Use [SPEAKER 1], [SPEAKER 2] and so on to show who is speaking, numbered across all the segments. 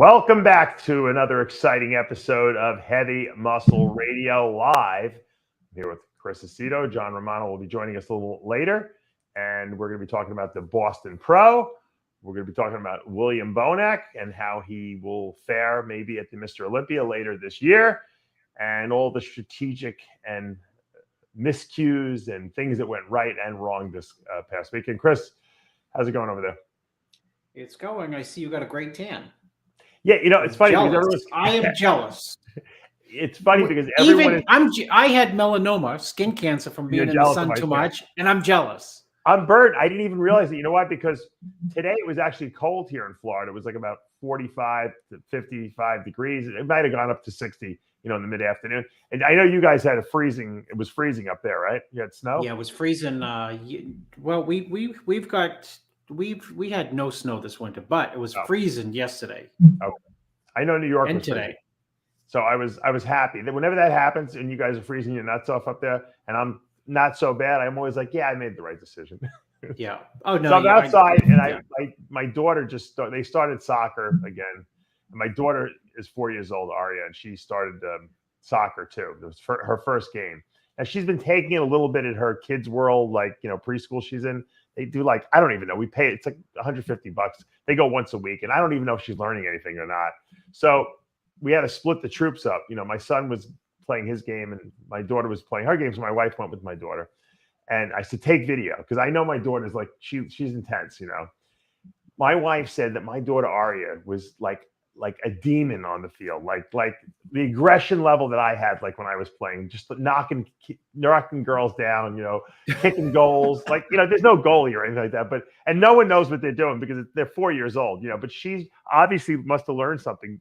[SPEAKER 1] Welcome back to another exciting episode of Heavy Muscle Radio Live. I'm here with Chris Aceto. John Romano will be joining us a little later, and we're going to be talking about the Boston Pro. We're going to be talking about William Bonac and how he will fare maybe at the Mr. Olympia later this year, and all the strategic and miscues and things that went right and wrong this past week. And Chris, how's it going over there?
[SPEAKER 2] It's going. I see you got a great tan.
[SPEAKER 1] Yeah, you know, it's funny because
[SPEAKER 2] I am jealous.
[SPEAKER 1] It's funny because everyone
[SPEAKER 2] I had melanoma, skin cancer from being in the sun too much, and I'm jealous.
[SPEAKER 1] I'm burnt. I didn't even realize it. You know why? Because today it was actually cold here in Florida. It was like about 45 to 55 degrees. It might have gone up to 60, in the mid-afternoon. And I know you guys had it was freezing up there, right? You had snow?
[SPEAKER 2] Yeah, it was freezing. Well, we had no snow this winter, but it was freezing yesterday.
[SPEAKER 1] Okay. I know New York
[SPEAKER 2] and
[SPEAKER 1] was
[SPEAKER 2] today.
[SPEAKER 1] Freezing. So I was happy that whenever that happens and you guys are freezing your nuts off up there and I'm not so bad, I'm always like, yeah, I made the right decision.
[SPEAKER 2] Yeah. Oh no.
[SPEAKER 1] So I'm outside my daughter they started soccer again. And my daughter is 4 years old, Aria, and she started soccer too. It was her first game. And she's been taking it a little bit at her kids' world, preschool she's in. They do I don't even know. We pay, it's like $150. They go once a week. And I don't even know if she's learning anything or not. So we had to split the troops up. My son was playing his game and my daughter was playing her game. So my wife went with my daughter. And I said, take video. Because I know my daughter's she's intense, My wife said that my daughter Aria was like a demon on the field, like the aggression level that I had, when I was playing, just knocking girls down, kicking goals, there's no goalie or anything like that, and no one knows what they're doing because they're 4 years old, but she obviously must have learned something,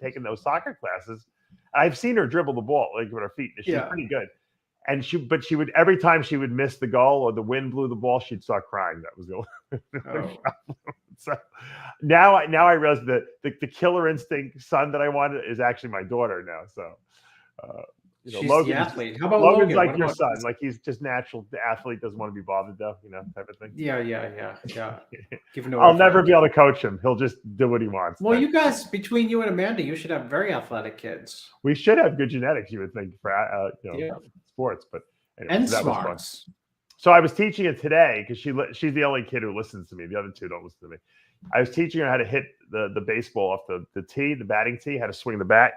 [SPEAKER 1] taking those soccer classes. I've seen her dribble the ball with her feet, and she's pretty good. And she would, every time she would miss the goal or the wind blew the ball, she'd start crying. That was the only So now I realize that the killer instinct son that I wanted is actually my daughter now. So,
[SPEAKER 2] she's
[SPEAKER 1] Logan's
[SPEAKER 2] the athlete. How about
[SPEAKER 1] Logan's
[SPEAKER 2] Logan?
[SPEAKER 1] Your son. He's just natural. The athlete doesn't want to be bothered though, type of thing.
[SPEAKER 2] Yeah.
[SPEAKER 1] I'll never be able to coach him. He'll just do what he wants.
[SPEAKER 2] Well, you guys, between you and Amanda, you should have very athletic kids.
[SPEAKER 1] We should have good genetics, you would think, for sports, but anyway,
[SPEAKER 2] and smarts.
[SPEAKER 1] So I was teaching it today because she's the only kid who listens to me. The other two don't listen to me. I was teaching her how to hit the baseball off the tee, the batting tee, how to swing the bat,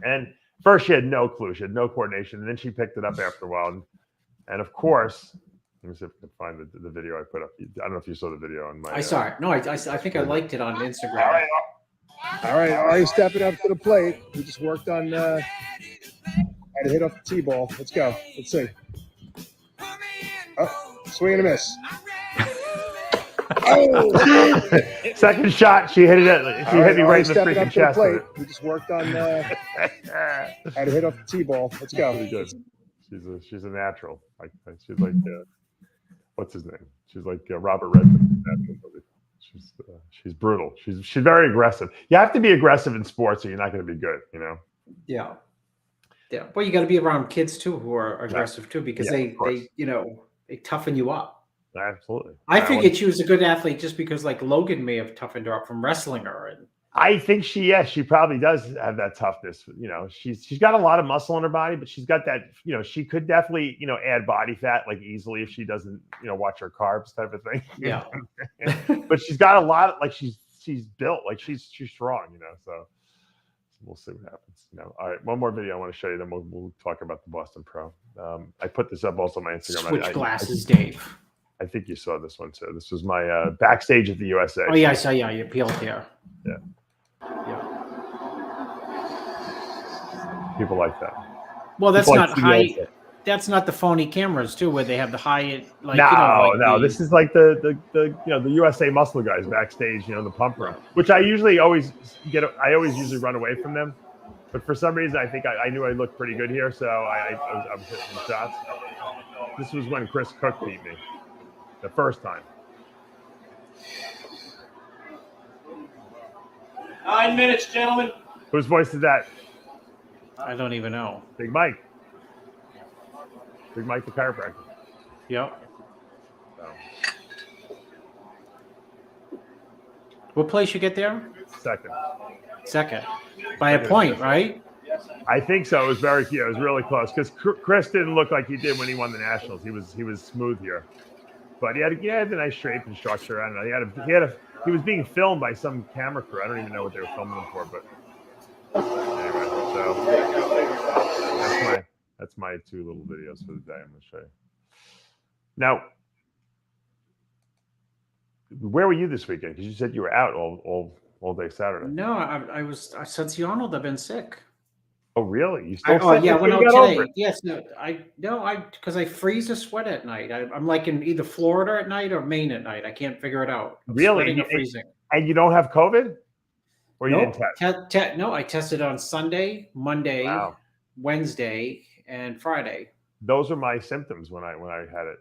[SPEAKER 1] And first she had no clue. She had no coordination. And then she picked it up after a while. And of course, let me see if I can find the video I put up. I don't know if you saw the video on my...
[SPEAKER 2] I saw it. No, I think I liked it on Instagram.
[SPEAKER 3] All right. Are you stepping up to the plate? We just worked on how to hit off the tee ball. Let's go. Let's see. Oh, swing and a miss. Oh!
[SPEAKER 1] Second shot, she hit it. She hit me right in the freaking chest.
[SPEAKER 3] We just worked on how to hit off the tee ball. Let's go.
[SPEAKER 1] Pretty good. She's a natural. She's like what's his name? She's like Robert Redford. She's brutal. She's very aggressive. You have to be aggressive in sports, or you're not going to be good.
[SPEAKER 2] Yeah. Yeah. Well, you got to be around kids too who are aggressive too, because they toughen you up.
[SPEAKER 1] Absolutely.
[SPEAKER 2] I figured she was a good athlete just because Logan may have toughened her up from wrestling her. And
[SPEAKER 1] I think she probably does have that toughness. She's got a lot of muscle in her body, but she's got that, she could definitely, add body fat easily if she doesn't, watch her carbs type of thing.
[SPEAKER 2] Yeah.
[SPEAKER 1] But she's got a lot of she's built, she's strong, so we'll see what happens. All right, one more video I want to show you, then we'll talk about the Boston Pro. I put this up also on my Instagram.
[SPEAKER 2] Switch glasses, Dave.
[SPEAKER 1] I think you saw this one too. This was my backstage at the USA.
[SPEAKER 2] Oh yeah, I saw. Yeah, you peeled here.
[SPEAKER 1] Yeah. People like that.
[SPEAKER 2] Well, that's not high. That's not the phony cameras too, where they have the high.
[SPEAKER 1] No. This is the USA muscle guys backstage. The pump room, which I always usually run away from them. But for some reason, I think I knew I looked pretty good here, so I was hitting some shots. This was when Chris Cook beat me the first time.
[SPEAKER 4] 9 minutes, gentlemen.
[SPEAKER 1] Whose voice is that?
[SPEAKER 2] I don't even know.
[SPEAKER 1] Big Mike. Big Mike, the chiropractor.
[SPEAKER 2] Yep. So. What place you get there? Second. By a point, right?
[SPEAKER 1] I think so. It was it was really close because Chris didn't look like he did when he won the Nationals. He was smooth here, but he had a nice shape and structure. I don't know. He was being filmed by some camera crew. I don't even know what they were filming him for, but anyway. So that's my 2 little videos for the day. I'm going to show you. Now, where were you this weekend? Because you said you were out all day Saturday.
[SPEAKER 2] No, I was since the Arnold. I've been sick.
[SPEAKER 1] Oh, really? You still?
[SPEAKER 2] Went out today. Yes, because I freeze a sweat at night. I'm like in either Florida at night or Maine at night. I can't figure it out.
[SPEAKER 1] Really?
[SPEAKER 2] Freezing.
[SPEAKER 1] And you don't have COVID? Or you
[SPEAKER 2] Nope.
[SPEAKER 1] didn't test?
[SPEAKER 2] No, I tested on Sunday, Monday, Wednesday, and Friday.
[SPEAKER 1] Those are my symptoms when I had it.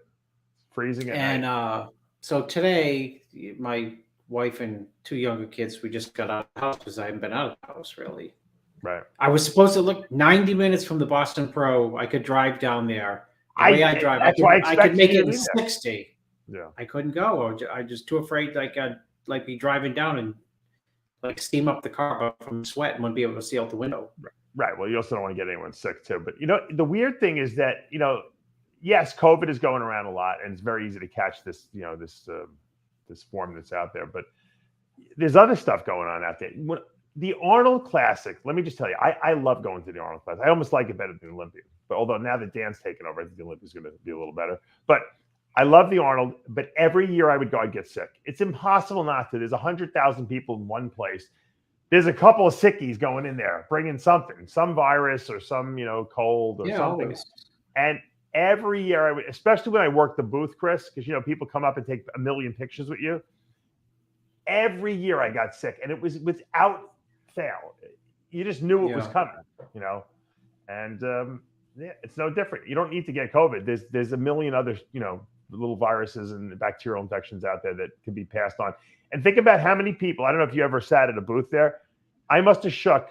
[SPEAKER 1] Freezing at night.
[SPEAKER 2] So today, my wife and 2 younger kids, we just got out of the house because I haven't been out of the house really.
[SPEAKER 1] Right.
[SPEAKER 2] I was supposed to look 90 minutes from the Boston Pro. I could drive down there. The way I drive, I could make it in 60.
[SPEAKER 1] Yeah.
[SPEAKER 2] I couldn't go. Or I just too afraid I'd be driving down and like steam up the car from sweat and wouldn't be able to see out the window.
[SPEAKER 1] Right. Well, you also don't want to get anyone sick too. But the weird thing is that yes, COVID is going around a lot, and it's very easy to catch this this form that's out there. But there's other stuff going on out there. The Arnold Classic, let me just tell you, I love going to the Arnold Classic. I almost like it better than the Olympia. But although now that Dan's taken over, I think the Olympia is going to be a little better. But I love the Arnold, but every year I would go, I'd get sick. It's impossible not to. There's 100,000 people in one place. There's a couple of sickies going in there, bringing something, some virus or some, cold or something.
[SPEAKER 2] Always.
[SPEAKER 1] And every year I would, especially when I worked the booth, Chris, because, people come up and take a million pictures with you. Every year I got sick, and it was without fail. You just knew it was coming, and it's no different. You don't need to get COVID. There's a million other, little viruses and bacterial infections out there that can be passed on. And think about how many people, I don't know if you ever sat at a booth there. I must have shook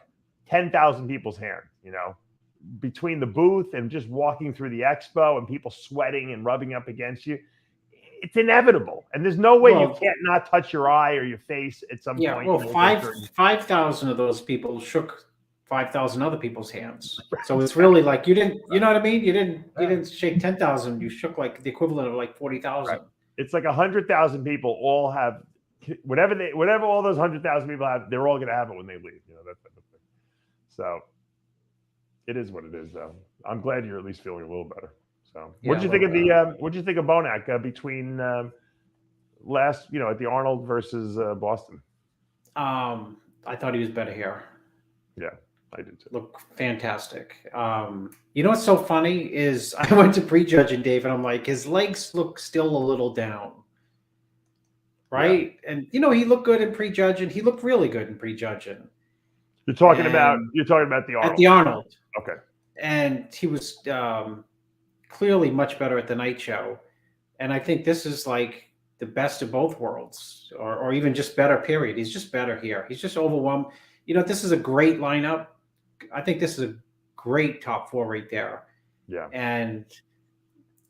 [SPEAKER 1] 10,000 people's hands, between the booth and just walking through the expo and people sweating and rubbing up against you. It's inevitable, and there's no way you can't not touch your eye or your face at some point.
[SPEAKER 2] Yeah, well, 5,000 of those people shook 5,000 other people's hands. So it's really like you didn't, you know what I mean? You didn't shake 10,000. You shook like the equivalent of like 40,000. Right.
[SPEAKER 1] It's like 100,000 people all have whatever all those 100,000 people have. They're all going to have it when they leave. That type of thing. So it is what it is, though. I'm glad you're at least feeling a little better. So, what'd you think of what'd you think of Bonac between last, at the Arnold versus Boston?
[SPEAKER 2] I thought he was better here.
[SPEAKER 1] Yeah, I did too.
[SPEAKER 2] Look fantastic. What's so funny is I went to prejudging Dave, and I'm like, his legs look still a little down, right? Yeah. And he looked good in prejudging. He looked really good in prejudging.
[SPEAKER 1] You're talking about the Arnold.
[SPEAKER 2] At the Arnold.
[SPEAKER 1] Okay.
[SPEAKER 2] And he was clearly much better at the night show. And I think this is like the best of both worlds, or even just better, period. He's just better here. He's just overwhelmed. This is a great lineup. I think this is a great top 4 right there.
[SPEAKER 1] Yeah.
[SPEAKER 2] And,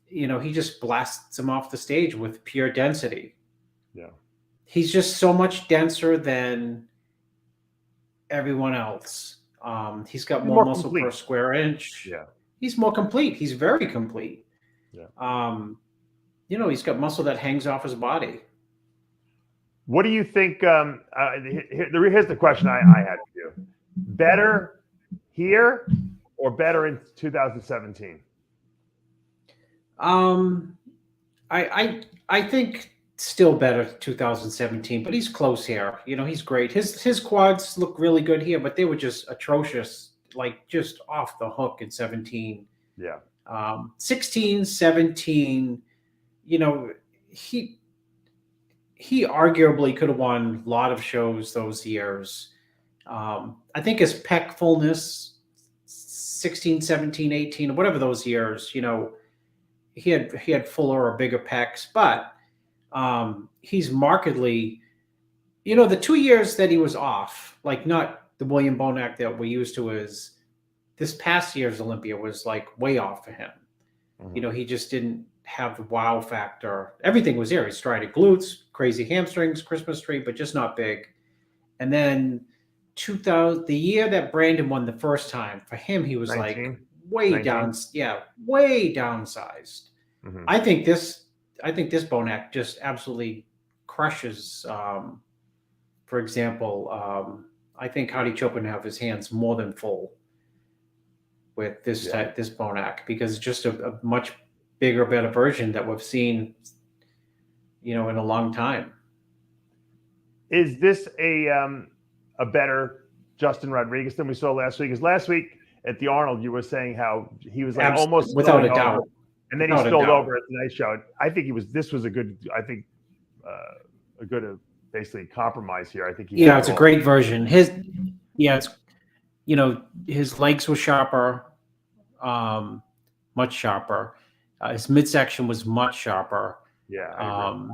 [SPEAKER 2] he just blasts him off the stage with pure density.
[SPEAKER 1] Yeah. He's
[SPEAKER 2] just so much denser than everyone else. He's got more muscle complete per square inch.
[SPEAKER 1] Yeah.
[SPEAKER 2] He's more complete. He's very complete.
[SPEAKER 1] Yeah.
[SPEAKER 2] He's got muscle that hangs off his body.
[SPEAKER 1] What do you think? Here's the question I had for you. Better here or better in 2017?
[SPEAKER 2] I think still better 2017, but he's close here. He's great. His quads look really good here, but they were just atrocious. Like just off the hook in 17.
[SPEAKER 1] Yeah.
[SPEAKER 2] 16, 17, he arguably could have won a lot of shows those years. I think his pec fullness, 16, 17, 18, whatever those years, he had fuller or bigger pecs, but he's markedly, the 2 years that he was off, like not the William Bonac that we're used to, is this past year's Olympia was like way off for him. Mm-hmm. He just didn't have the wow factor. Everything was there. He striated glutes, crazy hamstrings, Christmas tree, but just not big. And then 2000, the year that Brandon won the first time, for him, he was
[SPEAKER 1] 19?
[SPEAKER 2] like way
[SPEAKER 1] 19?
[SPEAKER 2] down. Yeah, way downsized.
[SPEAKER 1] Mhm.
[SPEAKER 2] I think this Bonac just absolutely crushes. For example, I think Howdy Chopin have his hands more than full with this this Bonac, because it's just a much bigger, better version that we've seen, in a long time.
[SPEAKER 1] Is this a better Justin Rodriguez than we saw last week? Because last week at the Arnold, you were saying how he was like almost
[SPEAKER 2] without a
[SPEAKER 1] spilling
[SPEAKER 2] doubt.
[SPEAKER 1] over, and then he spilled over at the night show. I think this was a good. I think a good basically compromise here. I think
[SPEAKER 2] it's a great version. His legs were sharper, much sharper. His midsection was much sharper.
[SPEAKER 1] Yeah. I agree.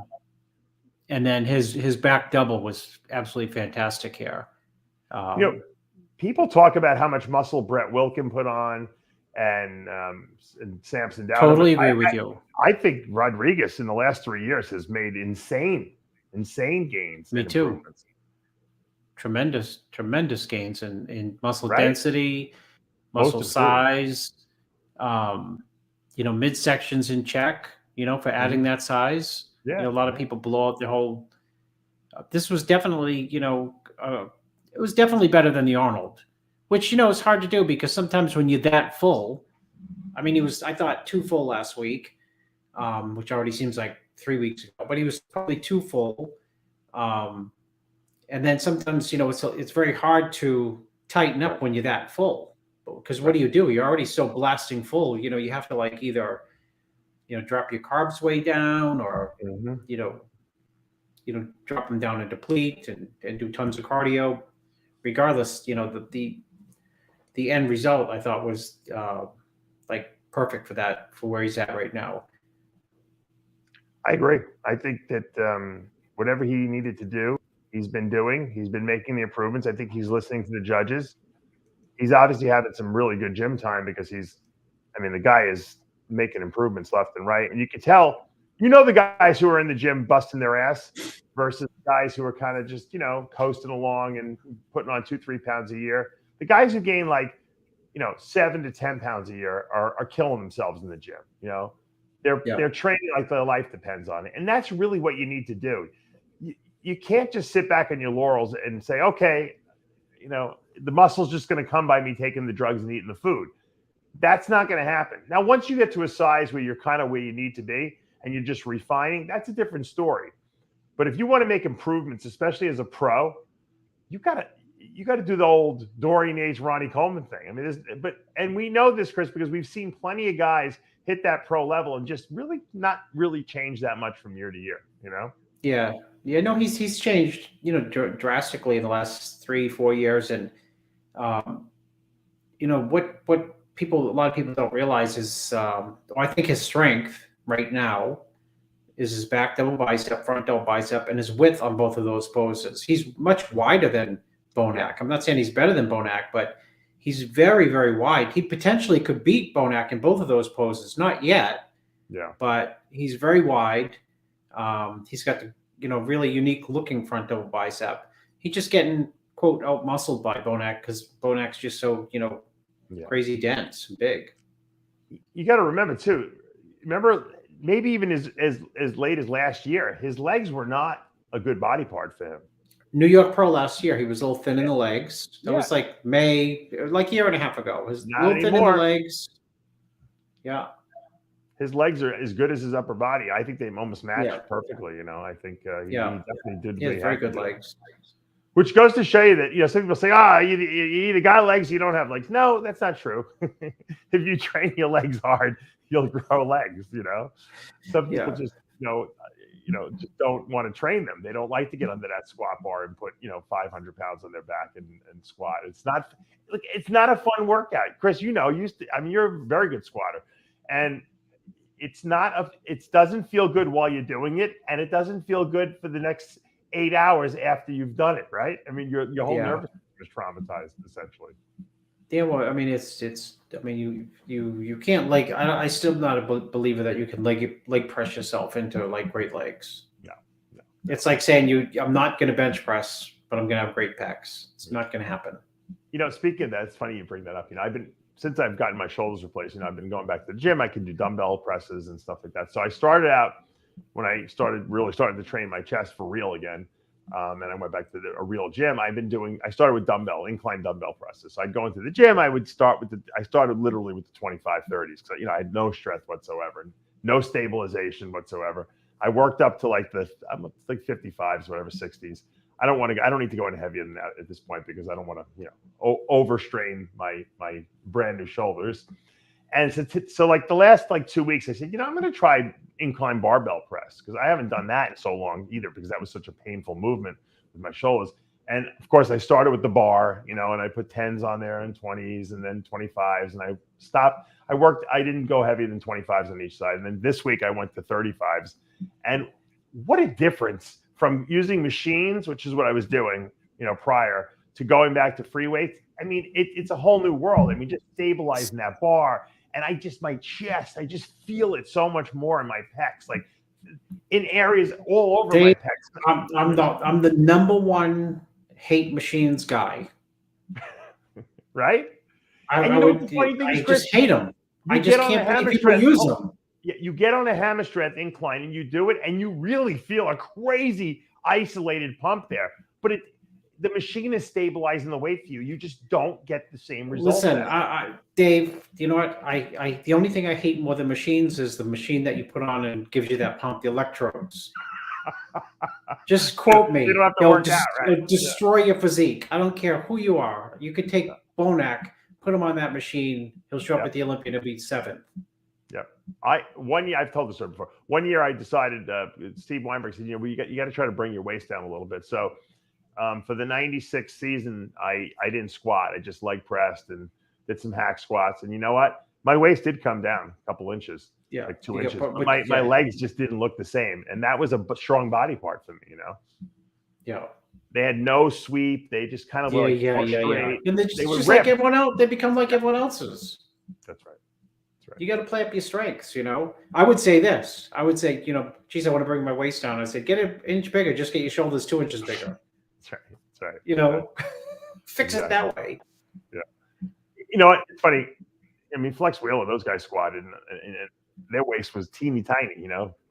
[SPEAKER 2] And then his back double was absolutely fantastic here.
[SPEAKER 1] People talk about how much muscle Brett Wilkin put on and Samson Dowd.
[SPEAKER 2] Totally agree with you.
[SPEAKER 1] I think Rodriguez in the last 3 years has made insane gains.
[SPEAKER 2] Me too. Tremendous gains in muscle density, muscle size, midsections in check, for adding that size.
[SPEAKER 1] Yeah.
[SPEAKER 2] A lot of people blow up the whole. This was definitely, it was definitely better than the Arnold, which, is hard to do because sometimes when you're that full, I mean, he was, I thought, too full last week, which already seems like 3 weeks ago, but he was probably too full. And then sometimes, it's very hard to tighten up when you're that full, because what do? You're already so blasting full, you have to like either, drop your carbs way down or, drop them down and deplete and do tons of cardio. Regardless, the end result I thought was like perfect for where he's at right now.
[SPEAKER 1] I agree. I think that whatever he needed to do, he's been doing. He's been making the improvements. I think he's listening to the judges. He's obviously having some really good gym time because the guy is making improvements left and right. And you can tell, the guys who are in the gym busting their ass versus guys who are kind of just, coasting along and putting on 2-3 pounds a year. The guys who gain 7 to 10 pounds a year are killing themselves in the gym. They're training like their life depends on it. And that's really what you need to do. You can't just sit back on your laurels and say, okay, the muscle's just going to come by me taking the drugs and eating the food. That's not going to happen. Now, once you get to a size where you're kind of where you need to be and you're just refining, that's a different story. But if you want to make improvements, especially as a pro, you got to do the old Dorian Yates, Ronnie Coleman thing. And we know this, Chris, because we've seen plenty of guys hit that pro level and just really not really change that much from year to year,
[SPEAKER 2] Yeah. Yeah, no, he's changed, drastically in the last 3-4 years. And, what a lot of people don't realize is, I think his strength right now is his back double bicep, front double bicep, and his width on both of those poses. He's much wider than Bonac. I'm not saying he's better than Bonac, but he's very, very wide. He potentially could beat Bonac in both of those poses. Not yet.
[SPEAKER 1] Yeah.
[SPEAKER 2] But he's very wide. He's got the really unique looking front double bicep. He's just getting, quote, out muscled by Bonac because Bonac's just so, crazy dense and big.
[SPEAKER 1] You got to remember too. Maybe even as late as last year, his legs were not a good body part for him.
[SPEAKER 2] New York Pro last year, he was a little thin in the legs. That was like May, like a year and a half ago. He was a little thin in the legs. Yeah.
[SPEAKER 1] His legs are as good as his upper body. I think they almost match perfectly. I think he definitely did.
[SPEAKER 2] He has very good legs.
[SPEAKER 1] Which goes to show you that, some people say, you either got legs, you don't have legs. No, that's not true. If you train your legs hard, you'll grow legs, Some people just, just don't want to train them. They don't like to get under that squat bar and put, 500 pounds on their back and squat. It's not a fun workout. Chris, you're a very good squatter. And it doesn't feel good while you're doing it. And it doesn't feel good for the next 8 hours after you've done it, right? I mean, your whole nervous system is traumatized, essentially.
[SPEAKER 2] Yeah, well, I mean, you can't I still not a believer that you can leg press yourself into great legs.
[SPEAKER 1] Yeah.
[SPEAKER 2] It's like saying I'm not going to bench press but I'm going to have great pecs. It's not going to happen.
[SPEAKER 1] Speaking of that, it's funny you bring that up. Since I've gotten my shoulders replaced, I've been going back to the gym. I can do dumbbell presses and stuff like that. So I started out when I really started to train my chest for real again. And I went back to a real gym. I started with incline dumbbell presses. So I'd go into the gym. I started literally with the 25-30s. So, I had no strength whatsoever, no stabilization whatsoever. I worked up to like 55s, whatever, 60s. I don't need to go any heavier than that at this point because I don't want to, overstrain my brand new shoulders. And so like the last 2 weeks, I said, I'm going to try incline barbell press because I haven't done that in so long either because that was such a painful movement with my shoulders. And of course, I started with the bar, and I put 10s on there and 20s and then 25s, and I stopped. I didn't go heavier than 25s on each side. And then this week I went to 35s. And what a difference from using machines, which is what I was doing, prior to going back to free weights. It's a whole new world. Just stabilizing that bar. And my chest, I just feel it so much more in my pecs, like in areas all over my pecs.
[SPEAKER 2] I'm the number one hate machines guy.
[SPEAKER 1] Right?
[SPEAKER 2] I just hate them. I just can't believe people use them.
[SPEAKER 1] You get on a hammer strength incline and you do it, and you really feel a crazy isolated pump there. But the machine is stabilizing the weight for you. You just don't get the same results.
[SPEAKER 2] Listen, Dave, you know what? The only thing I hate more than machines is the machine that you put on and gives you that pump, the electrodes. Just quote me.
[SPEAKER 1] You don't have to work out, right?
[SPEAKER 2] It'll destroy your physique. I don't care who you are. You could take Bonac, put him on that machine. He'll show up at the Olympia and he'll be 7th.
[SPEAKER 1] Yep. One year, I've told this story before. One year I decided, Steve Weinberg said, you got to try to bring your waist down a little bit. So for the 96 season, I didn't squat. I just leg pressed and did some hack squats. And you know what? My waist did come down a couple inches, like 2 inches. But my legs just didn't look the same. And that was a strong body part for me,
[SPEAKER 2] Yeah.
[SPEAKER 1] They had no sweep. They just kind of straight.
[SPEAKER 2] And they just like everyone else. They become like everyone else's.
[SPEAKER 1] That's right.
[SPEAKER 2] You got to play up your strengths, I would say this. I would say, geez, I want to bring my waist down. I said, get an inch bigger. Just get your shoulders 2 inches bigger.
[SPEAKER 1] That's right.
[SPEAKER 2] Fix it that way.
[SPEAKER 1] Yeah. What? It's funny. Flex Wheeler, those guys squatted, and their waist was teeny tiny.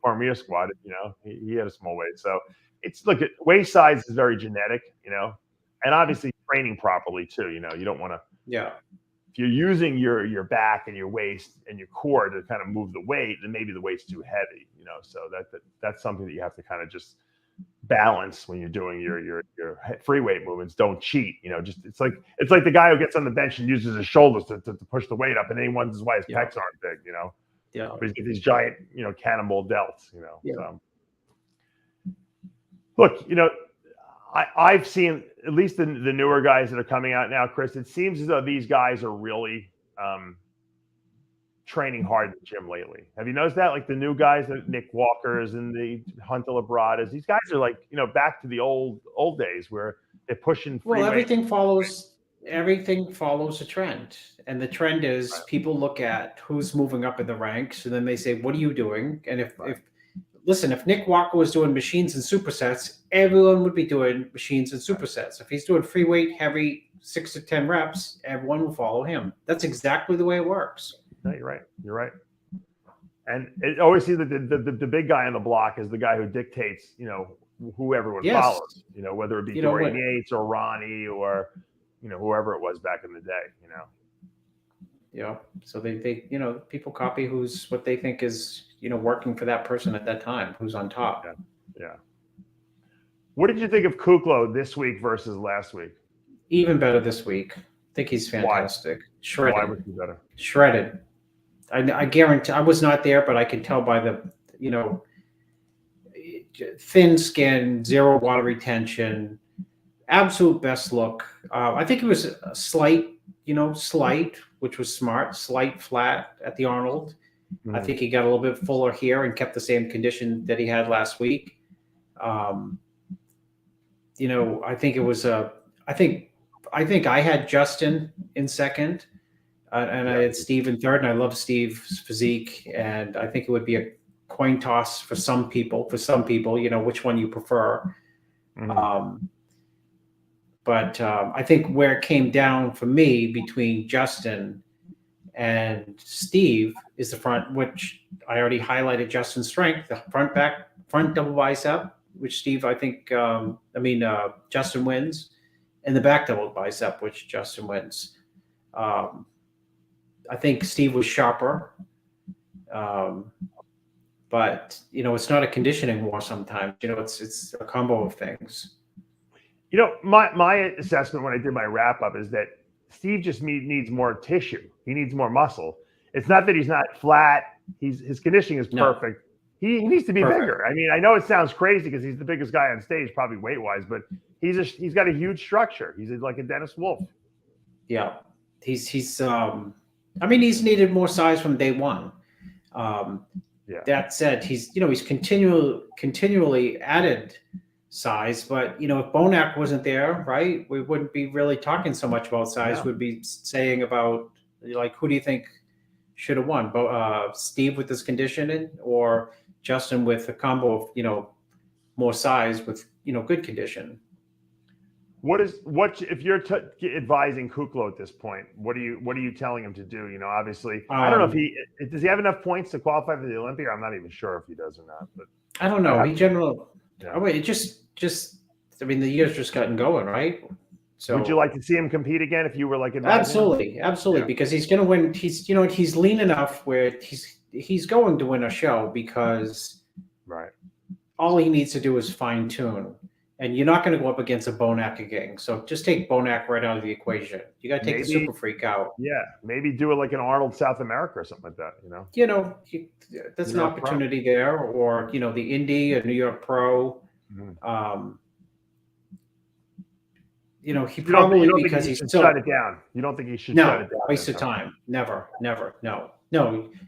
[SPEAKER 1] Cormier squatted. He had a small waist. So waist size is very genetic. And obviously training properly too. You don't want to.
[SPEAKER 2] Yeah.
[SPEAKER 1] If you're using your back and your waist and your core to kind of move the weight, then maybe the weight's too heavy. So that's something that you have to kind of just balance when you're doing your free weight movements. Don't cheat. It's like the guy who gets on the bench and uses his shoulders to push the weight up, and then he wonders why his pecs aren't big.
[SPEAKER 2] Yeah.
[SPEAKER 1] But he's got these giant cannonball delts.
[SPEAKER 2] Yeah.
[SPEAKER 1] So, look, I've seen at least the newer guys that are coming out now, Chris. It seems as though these guys are really training hard in the gym lately. Have you noticed that? Like the new guys, the Nick Walkers and the Hunter Labradas, these guys are like, back to the old days where they're pushing free weight.
[SPEAKER 2] Everything follows a trend. And the trend is people look at who's moving up in the ranks, and then they say, what are you doing? And if Nick Walker was doing machines and supersets, everyone would be doing machines and supersets. If he's doing free weight, heavy, 6 to 10 reps, everyone will follow him. That's exactly the way it works.
[SPEAKER 1] No, you're right. And it always seems that the big guy on the block is the guy who dictates, who everyone follows, whether it be Dorian Yates or Ronnie or, whoever it was back in the day,
[SPEAKER 2] Yeah. So they people copy who's what they think is, working for that person at that time, who's on top.
[SPEAKER 1] Yeah. What did you think of Kuklo this week versus last week?
[SPEAKER 2] Even better this week. I think he's fantastic.
[SPEAKER 1] Why?
[SPEAKER 2] Shredded.
[SPEAKER 1] Why was he better?
[SPEAKER 2] Shredded. I guarantee. I was not there, but I can tell by the, thin skin, zero water retention, absolute best look. I think it was a slight, which was smart, slight flat at the Arnold. Mm-hmm. I think he got a little bit fuller here and kept the same condition that he had last week. I think it was I think I had Justin in second, and I had Steve in third, and I love Steve's physique, and I think it would be a coin toss for some people, which one you prefer. Mm-hmm. But I think where it came down for me between Justin and Steve is the front, which I already highlighted Justin's strength, the front double bicep, which Steve, I think, Justin wins, and the back double bicep, which Justin wins. I think Steve was sharper. But, it's not a conditioning war sometimes. It's a combo of things.
[SPEAKER 1] My assessment when I did my wrap up is that Steve just needs more tissue. He needs more muscle. It's not that he's not flat. His conditioning is perfect. No. He needs to be bigger. I mean, I know it sounds crazy because he's the biggest guy on stage, probably weight wise, but he's got a huge structure. He's like a Dennis Wolf.
[SPEAKER 2] Yeah, he's needed more size from day one. That said, he's continually added size, but if Bonac wasn't there, right, we wouldn't be really talking so much about size. We'd be saying about who do you think should have won? Steve with his conditioning or Justin with a combo of more size with good condition.
[SPEAKER 1] What if you're advising Kuklo at this point? What are you telling him to do? Obviously, I don't know if does he have enough points to qualify for the Olympia? I'm not even sure if he does or not. But
[SPEAKER 2] I don't know. It just the year's just gotten going, right? So
[SPEAKER 1] would you like to see him compete again if you were advising?
[SPEAKER 2] Absolutely, because he's going to win. He's lean enough where he's going to win a show because all he needs to do is fine tune. And you're not going to go up against a Bonac again. So just take Bonac right out of the equation. You got to take the super freak out.
[SPEAKER 1] Yeah. Maybe do it like an Arnold South America or something like that,
[SPEAKER 2] There's an opportunity there. Or, the Indy, a New York Pro.
[SPEAKER 1] Mm-hmm.
[SPEAKER 2] He probably, because he's still.
[SPEAKER 1] Shut it down. You don't think he should shut it down?
[SPEAKER 2] Waste of time. Never. No.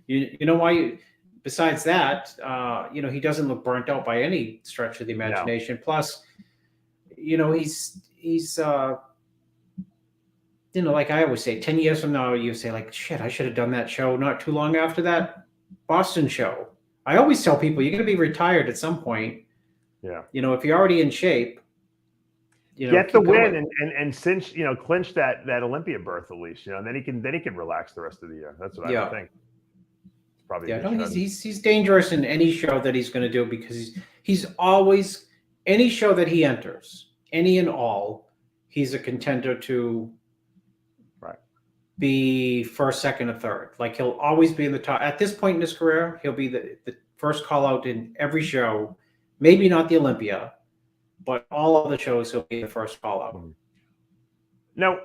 [SPEAKER 2] You know why? Besides that, he doesn't look burnt out by any stretch of the imagination. No. Plus, he's like I always say, 10 years from now, you say shit, I should have done that show not too long after that Boston show. I always tell people you're going to be retired at some point.
[SPEAKER 1] Yeah.
[SPEAKER 2] If you're already in shape,
[SPEAKER 1] get the win and cinch, clinch that Olympia berth at least, and then he can relax the rest of the year. That's what I would think. Probably
[SPEAKER 2] he's dangerous in any show that he's going to do because he's always any show that he enters, any and all, he's a contender to be first, second, or third. He'll always be in the top. At this point in his career, he'll be the first call out in every show. Maybe not the Olympia, but all other shows he'll be the first call out.
[SPEAKER 1] Now,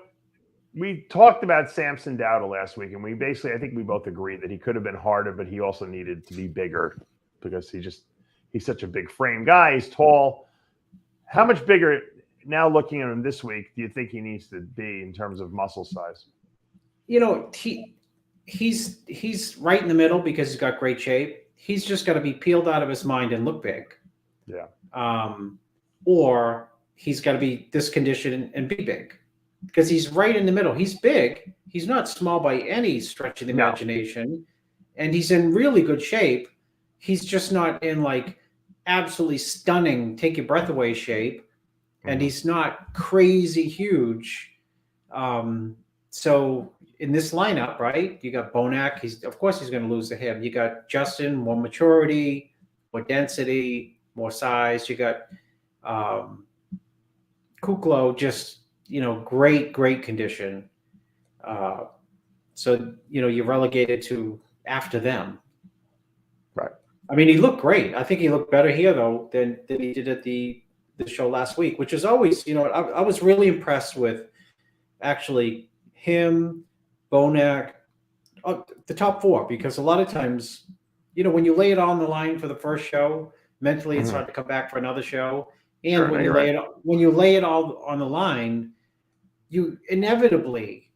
[SPEAKER 1] we talked about Samson Dowdle last week, and I think we both agreed that he could have been harder, but he also needed to be bigger because he's such a big frame guy. He's tall. How much bigger, now looking at him this week, do you think he needs to be in terms of muscle size?
[SPEAKER 2] He's right in the middle because he's got great shape. He's just got to be peeled out of his mind and look big.
[SPEAKER 1] Yeah.
[SPEAKER 2] Or he's got to be this condition and be big. Because he's right in the middle. He's big. He's not small by any stretch of the imagination. And he's in really good shape. He's just not in absolutely stunning, take your breath away shape. And he's not crazy huge. So in this lineup, right, you got Bonac. Of course he's going to lose to him. You got Justin, more maturity, more density, more size. You got Kuklo, just great condition. So, you're relegated to after them.
[SPEAKER 1] Right.
[SPEAKER 2] I mean, he looked great. I think he looked better here, though, than he did at the show last week, which is always, I was really impressed with actually him, Bonac, the top four, because a lot of times, when you lay it all on the line for the first show, mentally it's hard to come back for another show. And when you lay it all on the line, you inevitably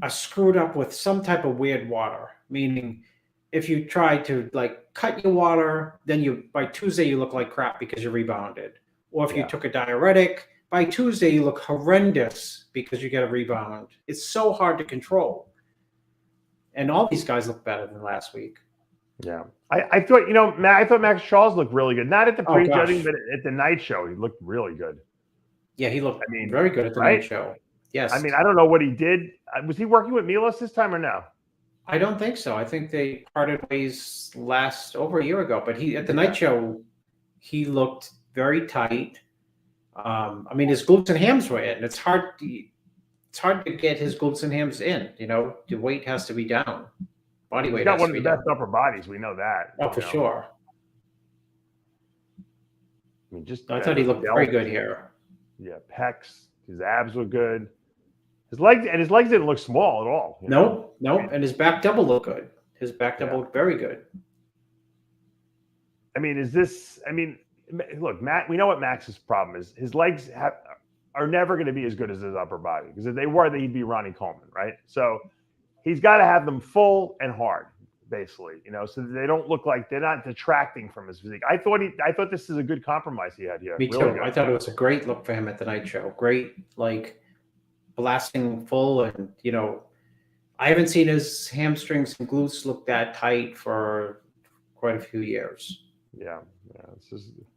[SPEAKER 2] are screwed up with some type of weird water. Meaning, if you try to cut your water, then by Tuesday you look like crap because you rebounded. Or if you took a diuretic, by Tuesday you look horrendous because you get a rebound. It's so hard to control. And all these guys look better than last week.
[SPEAKER 1] Yeah. I thought, Matt, Max Charles looked really good. Not at the prejudging, but at the night show, he looked really good.
[SPEAKER 2] Yeah, he looked
[SPEAKER 1] I mean,
[SPEAKER 2] very good at the
[SPEAKER 1] right?
[SPEAKER 2] night show. Yes.
[SPEAKER 1] I mean, I don't know what he did. Was he working with Milos this time or no?
[SPEAKER 2] I don't think so. I think they parted ways over a year ago. But he at the
[SPEAKER 1] Yeah.
[SPEAKER 2] night show, he looked very tight. I mean, his glutes and hams were in. It's hard to get his glutes and hams in. You know, the weight has to be down. Body
[SPEAKER 1] He's
[SPEAKER 2] weight
[SPEAKER 1] got
[SPEAKER 2] has
[SPEAKER 1] one
[SPEAKER 2] to
[SPEAKER 1] of
[SPEAKER 2] be
[SPEAKER 1] the best
[SPEAKER 2] down.
[SPEAKER 1] upper bodies. We know that.
[SPEAKER 2] Oh, for sure.
[SPEAKER 1] I mean, just
[SPEAKER 2] I thought he looked very good here.
[SPEAKER 1] Yeah, pecs. His abs were good. His legs didn't look small at all.
[SPEAKER 2] No, and his back double looked good. His back double looked very good.
[SPEAKER 1] I mean, look, Matt. We know what Max's problem is. His legs are never going to be as good as his upper body, because if they were, he'd be Ronnie Coleman, right? So he's got to have them full and hard, basically, so that they don't look like they're not detracting from his physique. I thought this is a good compromise he had here.
[SPEAKER 2] Me
[SPEAKER 1] really
[SPEAKER 2] too.
[SPEAKER 1] good.
[SPEAKER 2] I thought it was a great look for him at the night show. Great, like blasting full, and I haven't seen his hamstrings and glutes look that tight for quite a few years.
[SPEAKER 1] Yeah.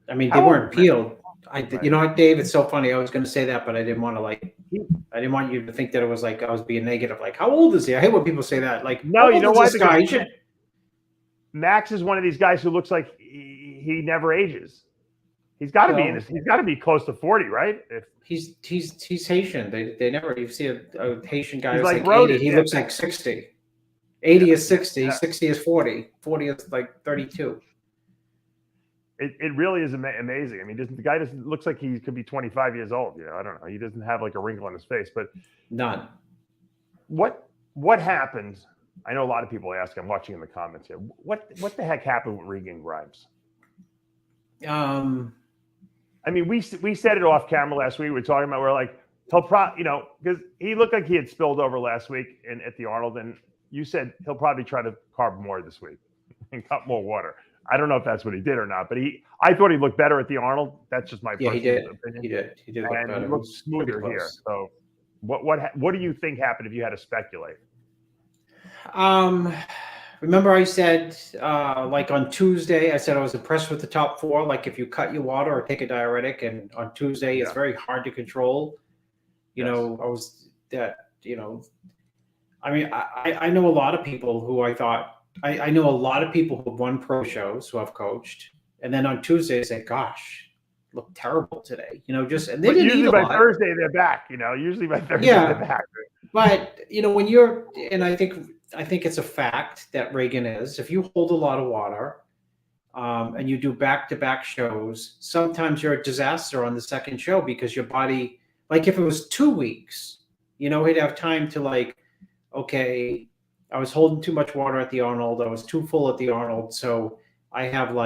[SPEAKER 2] I mean, they weren't peeled.
[SPEAKER 1] Right.
[SPEAKER 2] You know what, Dave? It's so funny. I was going to say that, but I didn't want to I didn't want you to think that it was like I was being negative. Like, how old is he? I hate when people say that. Like,
[SPEAKER 1] no, you know what?
[SPEAKER 2] This guy?
[SPEAKER 1] Max is one of these guys who looks like he never ages. He's got to be he's got to be close to 40, right? If
[SPEAKER 2] he's Haitian. They never, you see a Haitian guy who's
[SPEAKER 1] like
[SPEAKER 2] 80, he looks like 60. 80 is 60, 60 is 40, 40 is like 32.
[SPEAKER 1] It really is amazing. I mean, the guy looks like he could be 25 years old. I don't know. He doesn't have like a wrinkle on his face, but
[SPEAKER 2] none.
[SPEAKER 1] What happened? I know a lot of people ask. I'm watching in the comments here. What the heck happened with Regan Grimes? I mean, we said it off camera last week. We were talking about, we're like, because he looked like he had spilled over last week at the Arnold, and you said he'll probably try to carb more this week and cut more water. I don't know if that's what he did or not, but I thought he looked better at the Arnold. That's just my personal opinion.
[SPEAKER 2] He did look
[SPEAKER 1] and
[SPEAKER 2] better.
[SPEAKER 1] He looked smoother here. So what do you think happened if you had to speculate?
[SPEAKER 2] Remember I said, like on Tuesday, I said I was impressed with the top four. Like if you cut your water or take a diuretic, and on Tuesday it's very hard to control. I mean, I know a lot of people who I know a lot of people who've won pro shows who I've coached, and then on Tuesday say, "Gosh, looked terrible today." And they didn't
[SPEAKER 1] usually
[SPEAKER 2] eat a
[SPEAKER 1] by
[SPEAKER 2] lot.
[SPEAKER 1] Thursday they're back. Usually by Thursday they're back.
[SPEAKER 2] But when you're, and I think it's a fact that Reagan is, if you hold a lot of water, and you do back-to-back shows, sometimes you're a disaster on the second show because your body, like if it was 2 weeks, he'd have time to okay, I was holding too much water at the Arnold. I was too full at the Arnold. So I have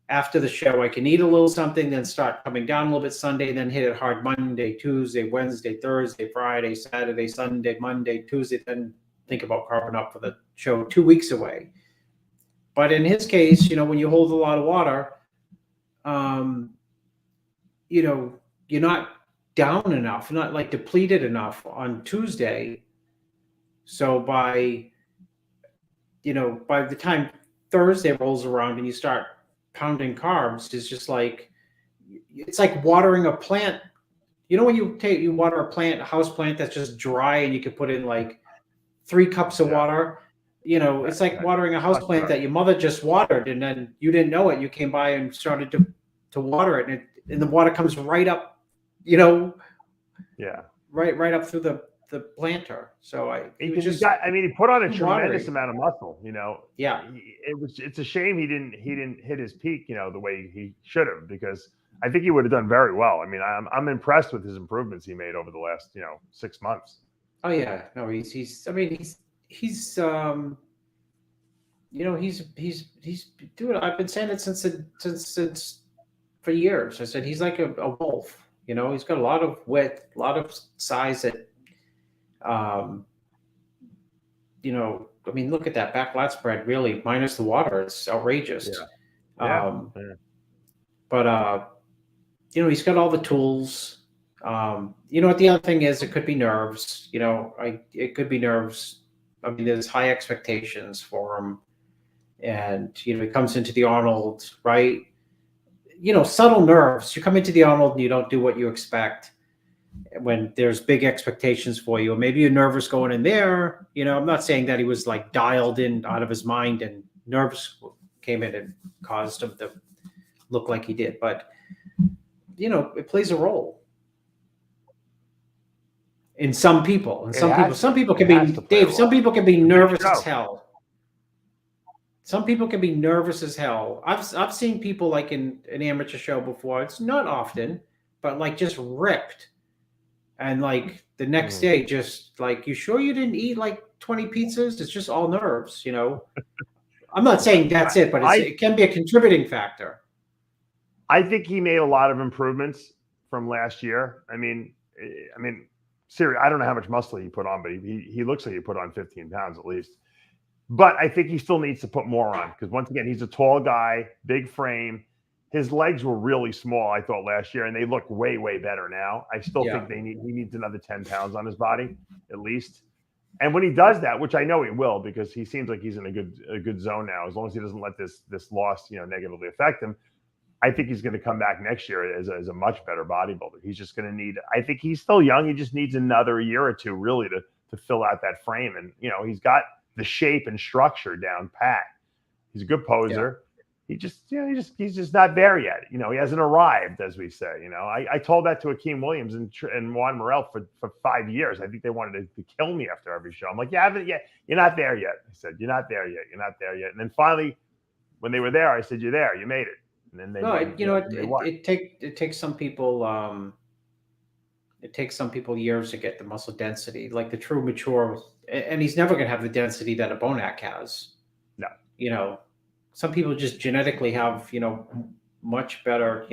[SPEAKER 2] after the show, I can eat a little something, then start coming down a little bit Sunday, then hit it hard Monday, Tuesday, Wednesday, Thursday, Friday, Saturday, Sunday, Monday, Tuesday, then think about carving up for the show 2 weeks away. But in his case, when you hold a lot of water, you're not down enough, not depleted enough on Tuesday. So by the time Thursday rolls around and you start pounding carbs, it's just it's like watering a plant. When you water a house plant that's just dry, and you can put in 3 cups of water, it's like watering a house plant that your mother just watered, and then you didn't know it. You came by and started to water it, and the water comes right up, right up through the planter. So he
[SPEAKER 1] put on a tremendous amount of muscle.
[SPEAKER 2] Yeah,
[SPEAKER 1] it's a shame he didn't hit his peak, the way he should have, because I think he would have done very well. I mean, I'm impressed with his improvements he made over the last 6 months.
[SPEAKER 2] Oh yeah, no, he's doing it. I've been saying it since for years. I said he's like a wolf. He's got a lot of width, a lot of size. That, I mean, look at that back lat spread. Really, minus the water, it's outrageous. But he's got all the tools. What the other thing is, it could be nerves. It could be nerves. I mean, there's high expectations for him, and he comes into the Arnold, right? subtle nerves. You come into the Arnold and you don't do what you expect when there's big expectations for you, or maybe you're nervous going in there. I'm not saying that he was like dialed in out of his mind and nerves came in and caused him to look like he did, but it plays a role in some people. And some people can be, Dave, some people can be nervous as hell. Some people can be nervous as hell. I've seen people like in an amateur show before. It's not often, but like just ripped. And like the next day, just like, you sure you didn't eat like 20 pizzas? It's just all nerves, I'm not saying that's it, but it can be a contributing factor.
[SPEAKER 1] I think he made a lot of improvements from last year. I mean, seriously, I don't know how much muscle he put on, but he looks like he put on 15 pounds at least. But I think he still needs to put more on because, once again, he's a tall guy, big frame. His legs were really small, I thought, last year, and they look way, way better now. I still think he needs another 10 pounds on his body, at least. And when he does that, which I know he will, because he seems like he's in a good zone now, as long as he doesn't let this loss negatively affect him, I think he's going to come back next year as a much better bodybuilder. He's just going to need – I think he's still young. He just needs another year or two really to fill out that frame. And, he's got the shape and structure down pat. He's a good poser. Yeah. He's just not there yet. He hasn't arrived, as we say. I told that to Akeem Williams and Juan Morel for 5 years. I think they wanted to kill me after every show. I'm like, you haven't yet. You're not there yet. I said, you're not there yet. You're not there yet. And then finally, when they were there, I said, you're there. You made it. And then it takes some people. It takes some people years to get the muscle density, like the true mature. And he's never going to have the density that a Bonac has. No. Some people just genetically have, much better,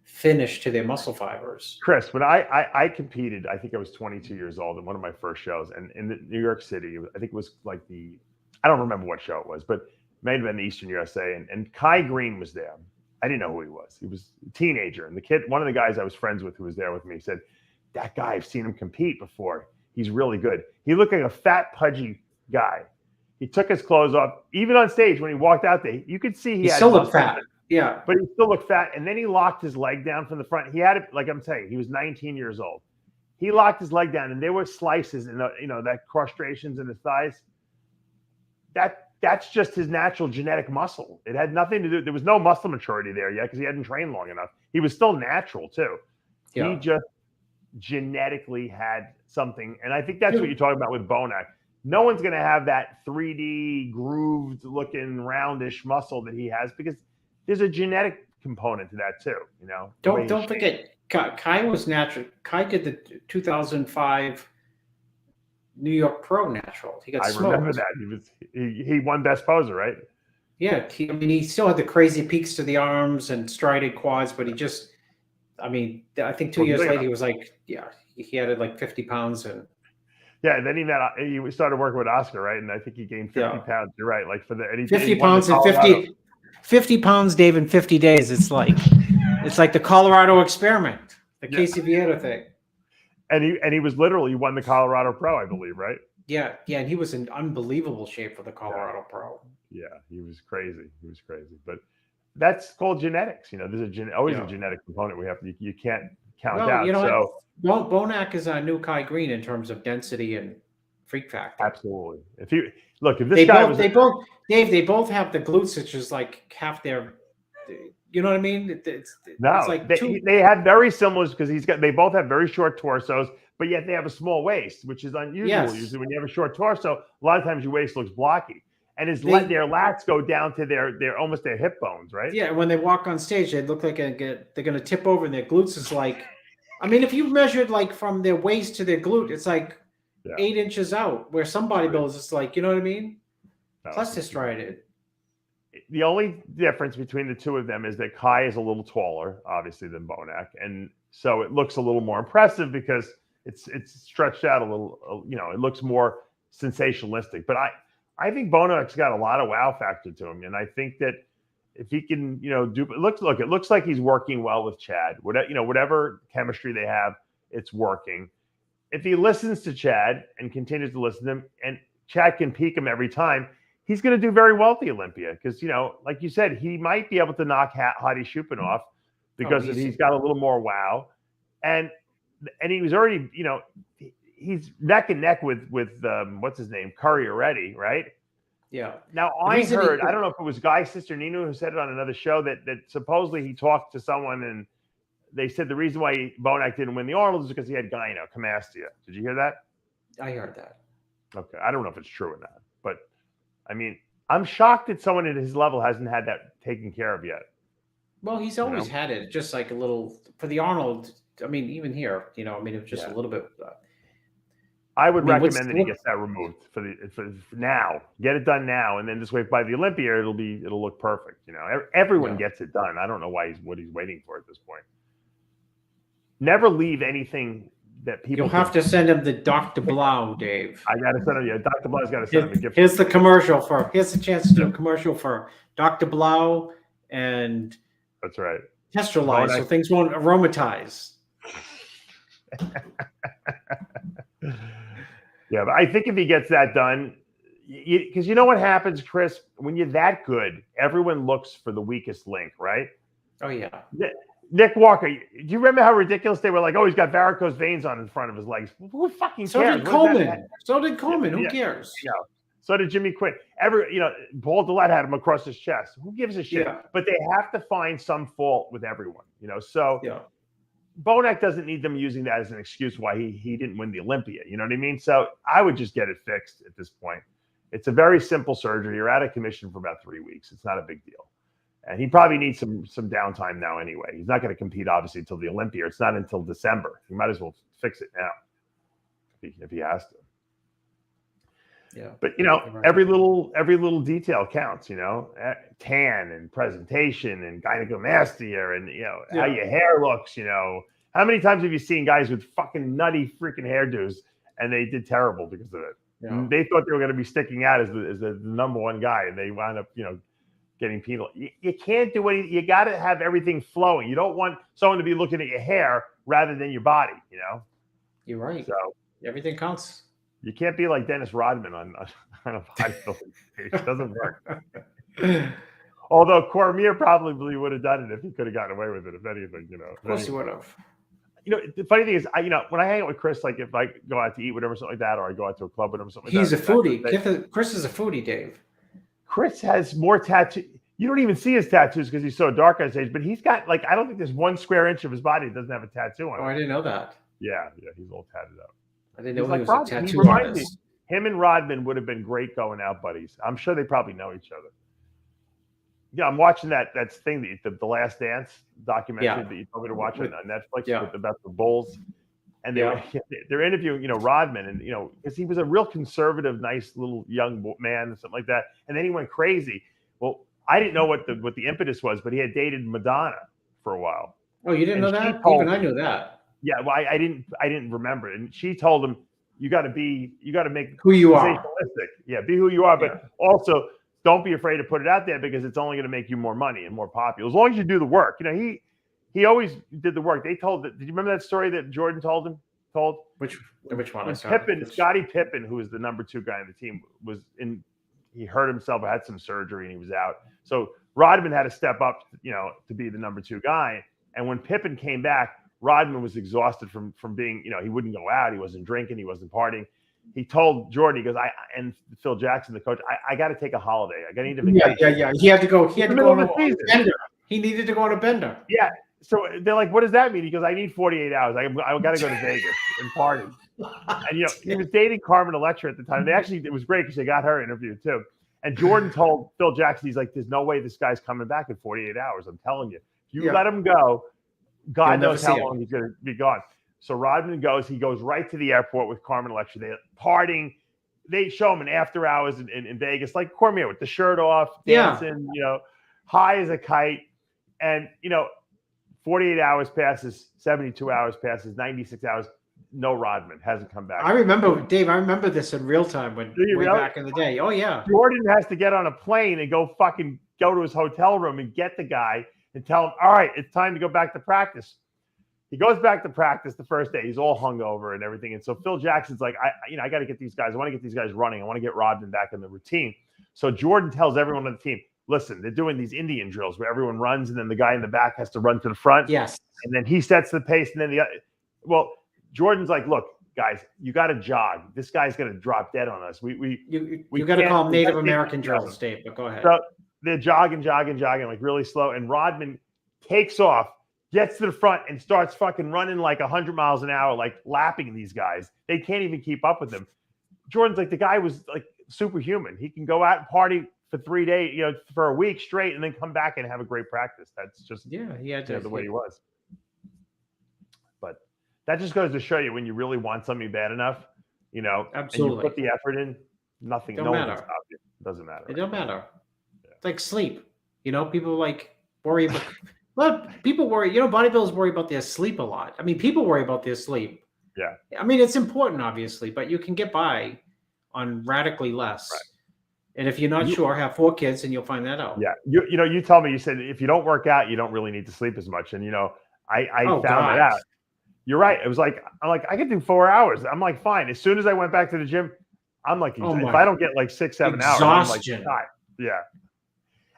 [SPEAKER 1] finish to their muscle fibers. Chris, when I competed, I think I was 22 years old in one of my first shows, and in New York City, I think it was like I don't remember what show it was, but it may have been the Eastern USA, and Kai Green was there. I didn't know who he was. He was a teenager, and the kid, one of the guys I was friends with who was there with me, said, "That guy, I've seen him compete before. He's really good." He looked like a fat, pudgy guy. He took his clothes off. Even on stage, when he walked out there, you could see he had
[SPEAKER 2] still looked fat. Yeah.
[SPEAKER 1] But he still looked fat. And then he locked his leg down from the front. He had it, like I'm saying, he was 19 years old. He locked his leg down, and there were slices and that crustaceans in his thighs. That's just his natural genetic muscle. It had nothing to do. There was no muscle maturity there yet because he hadn't trained long enough. He was still natural too. Yeah. He just genetically had something. And I think that's what you're talking about with Bonac. No one's going to have that 3D grooved looking roundish muscle that he has because there's a genetic component to that too.
[SPEAKER 2] Don't forget, Kai was natural. Kai did the 2005 New York Pro Natural. He got smoked. I remember
[SPEAKER 1] that. He won Best Poser, right?
[SPEAKER 2] Yeah. He still had the crazy peaks to the arms and strided quads, but he just, I think 2 years later he was like, he added like 50 pounds and.
[SPEAKER 1] Yeah, and then he started working with Oscar, right? And I think he gained 50 pounds. You're right. Like for
[SPEAKER 2] 50 pounds and 50 pounds, Dave, in 50 days. It's like the Colorado experiment, the Casey Vieira thing.
[SPEAKER 1] And he was literally won the Colorado Pro, I believe, right?
[SPEAKER 2] Yeah, and he was in unbelievable shape for the Colorado Pro.
[SPEAKER 1] Yeah, he was crazy. But that's called genetics. There's always a genetic component we have to. You can't count out.
[SPEAKER 2] Bonac is a new Kai Green in terms of density and freak factor.
[SPEAKER 1] Absolutely. They
[SPEAKER 2] both have the glutes, which is like half their. You know what I mean? It's like
[SPEAKER 1] they have very similar because they both have very short torsos, but yet they have a small waist, which is unusual. Yes. Usually, when you have a short torso, a lot of times your waist looks blocky, and their lats go down to their almost their hip bones, right?
[SPEAKER 2] Yeah, when they walk on stage, they look like they're going to tip over, and their glutes is like. If you measured like from their waist to their glute, it's like 8 inches out. Where some bodybuilders, it's like, you know what I mean? Plus they're striated.
[SPEAKER 1] The only difference between the two of them is that Kai is a little taller, obviously, than Bonac, and so it looks a little more impressive because it's stretched out a little. It looks more sensationalistic. But I think Bonac's got a lot of wow factor to him, and I think that. If he can, it looks like he's working well with Chad. Whatever chemistry they have, it's working. If he listens to Chad and continues to listen to him, and Chad can peak him every time, he's going to do very well at the Olympia because, like you said, he might be able to knock Hadi Chupin off because he's got a little more wow. And he was already, he's neck and neck with what's his name, Curry already, right?
[SPEAKER 2] Yeah.
[SPEAKER 1] Now I heard, I don't know if it was Guy's sister Nina who said it on another show that supposedly he talked to someone and they said the reason why Bonac didn't win the Arnold is because he had Camastia. Did you hear that?
[SPEAKER 2] I heard that.
[SPEAKER 1] Okay, I don't know if it's true or not, but I mean, I'm shocked that someone at his level hasn't had that taken care of yet.
[SPEAKER 2] Well, he's always had it, just like a little for the Arnold. I mean, even here, it was just a little bit.
[SPEAKER 1] I would recommend that he gets that removed for now. Get it done now, and then this way by the Olympia, it'll look perfect. Everyone gets it done. I don't know what he's waiting for at this point. Never leave anything that people.
[SPEAKER 2] You'll have to send him the Dr. Blau, Dave.
[SPEAKER 1] I gotta send him. Yeah, Dr. Blau's got to send him a gift.
[SPEAKER 2] Here's the commercial for. Here's the chance to do a commercial for Dr. Blau and.
[SPEAKER 1] That's right.
[SPEAKER 2] Testralize so things won't aromatize.
[SPEAKER 1] Yeah, but I think if he gets that done, because you know what happens, Chris, when you're that good, everyone looks for the weakest link, right?
[SPEAKER 2] Oh yeah.
[SPEAKER 1] Nick Walker, do you remember how ridiculous they were? Like, oh, he's got varicose veins on in front of his legs. Who fucking cares?
[SPEAKER 2] So did Coleman. Who cares?
[SPEAKER 1] Yeah. So did Jimmy Quinn. Paul Dillette had him across his chest. Who gives a shit? Yeah. But they have to find some fault with everyone, So Bonac doesn't need them using that as an excuse why he didn't win the Olympia. You know what I mean? So I would just get it fixed at this point. It's a very simple surgery. You're out of commission for about 3 weeks. It's not a big deal. And he probably needs some downtime now anyway. He's not going to compete, obviously, until the Olympia. It's not until December. He might as well fix it now if he has to.
[SPEAKER 2] Yeah.
[SPEAKER 1] But, every little detail counts, tan and presentation and gynecomastia and, how your hair looks, How many times have you seen guys with fucking nutty freaking hairdos and they did terrible because of it? Yeah. They thought they were going to be sticking out as the number one guy and they wound up, getting penal. You can't do anything. You got to have everything flowing. You don't want someone to be looking at your hair rather than your body,
[SPEAKER 2] You're right.
[SPEAKER 1] So
[SPEAKER 2] everything counts.
[SPEAKER 1] You can't be like Dennis Rodman on a bodybuilding page. It doesn't work. Although Cormier probably would have done it if he could have gotten away with it, if anything,
[SPEAKER 2] Of course he would have.
[SPEAKER 1] The funny thing is, when I hang out with Chris, like if I go out to eat, whatever, something like that, or I go out to a club with him, something
[SPEAKER 2] He's
[SPEAKER 1] like that.
[SPEAKER 2] He's a foodie. Chris is a foodie, Dave.
[SPEAKER 1] Chris has more tattoos. You don't even see his tattoos because he's so dark on stage, but he's got, I don't think there's 1 square inch of his body that doesn't have a tattoo on it.
[SPEAKER 2] Oh, I didn't know that.
[SPEAKER 1] Yeah, he's all tatted up.
[SPEAKER 2] I didn't know he was a tattoo artist.
[SPEAKER 1] Him and Rodman would have been great going out buddies. I'm sure they probably know each other. Yeah, I'm watching that thing, the Last Dance documentary that you told me to watch on Netflix about the Bulls. And they're interviewing, Rodman, and because he was a real conservative, nice little young man and something like that. And then he went crazy. Well, I didn't know what the impetus was, but he had dated Madonna for a while.
[SPEAKER 2] Oh, you didn't know that? Even I knew that.
[SPEAKER 1] Yeah, well, I didn't remember it. And she told him, you got to make
[SPEAKER 2] who you are.
[SPEAKER 1] Yeah, be who you are, but also don't be afraid to put it out there because it's only going to make you more money and more popular. As long as you do the work. He always did the work. Did you remember that story that Jordan told?
[SPEAKER 2] Which one?
[SPEAKER 1] Scottie Pippen, who was the number 2 guy on the team, he hurt himself, had some surgery, and he was out. So Rodman had to step up, to be the number 2 guy. And when Pippen came back, Rodman was exhausted from being, he wouldn't go out. He wasn't drinking. He wasn't partying. He told Jordan, he goes, and Phil Jackson, the coach, I got to take a holiday. I need to vacation.
[SPEAKER 2] Yeah. He had to go on a bender. He needed to go on a bender.
[SPEAKER 1] Yeah. So they're like, what does that mean? He goes, I need 48 hours. I got to go to Vegas and party. And, he was dating Carmen Electra at the time. It was great because they got her interviewed too. And Jordan told Phil Jackson, he's like, there's no way this guy's coming back in 48 hours. I'm telling you. If you let him go, God knows how long he's going to be gone. So Rodman goes. He goes right to the airport with Carmen Electra. They're partying. They show him in after hours in Vegas, like Cormier with the shirt off, dancing, high as a kite. And, 48 hours passes, 72 hours passes, 96 hours. No Rodman hasn't come back.
[SPEAKER 2] I remember, Dave, this in real time way back in the day. Oh, yeah.
[SPEAKER 1] Jordan has to get on a plane and go to his hotel room and get the guy and tell him, all right, it's time to go back to practice. He goes back to practice the first day. He's all hungover and everything. And so Phil Jackson's like, I got to get these guys. I want to get these guys running. I want to get Rodman back in the routine. So Jordan tells everyone on the team, listen, they're doing these Indian drills where everyone runs and then the guy in the back has to run to the front.
[SPEAKER 2] Yes.
[SPEAKER 1] And then he sets the pace. And then Jordan's like, look, guys, you got to jog. This guy's going to drop dead on us.
[SPEAKER 2] You got to call them Native American drills, Dave, but go ahead.
[SPEAKER 1] So they're jogging, like really slow. And Rodman takes off, gets to the front, and starts fucking running like 100 miles an hour, like lapping these guys. They can't even keep up with him. Jordan's like, the guy was like superhuman. He can go out and party for 3 days, for a week straight, and then come back and have a great practice. That's just
[SPEAKER 2] he had to,
[SPEAKER 1] the way he was. But that just goes to show you when you really want something bad enough,
[SPEAKER 2] absolutely,
[SPEAKER 1] and you put the effort in, no one can stop you. It doesn't matter.
[SPEAKER 2] It don't matter. Yeah. It's like sleep. People like worry about. Well, people worry. Bodybuilders worry about their sleep a lot. I mean, people worry about their sleep.
[SPEAKER 1] Yeah.
[SPEAKER 2] I mean, it's important, obviously, but you can get by on radically less.
[SPEAKER 1] Right.
[SPEAKER 2] And if you're not sure, have 4 kids and you'll find that out.
[SPEAKER 1] Yeah. You told me, you said, if you don't work out, you don't really need to sleep as much. And, I found that out. You're right. It was like, I could do 4 hours. I'm like, fine. As soon as I went back to the gym, I'm like, if I don't get like 6-7 hours, I'm like, tired. Yeah.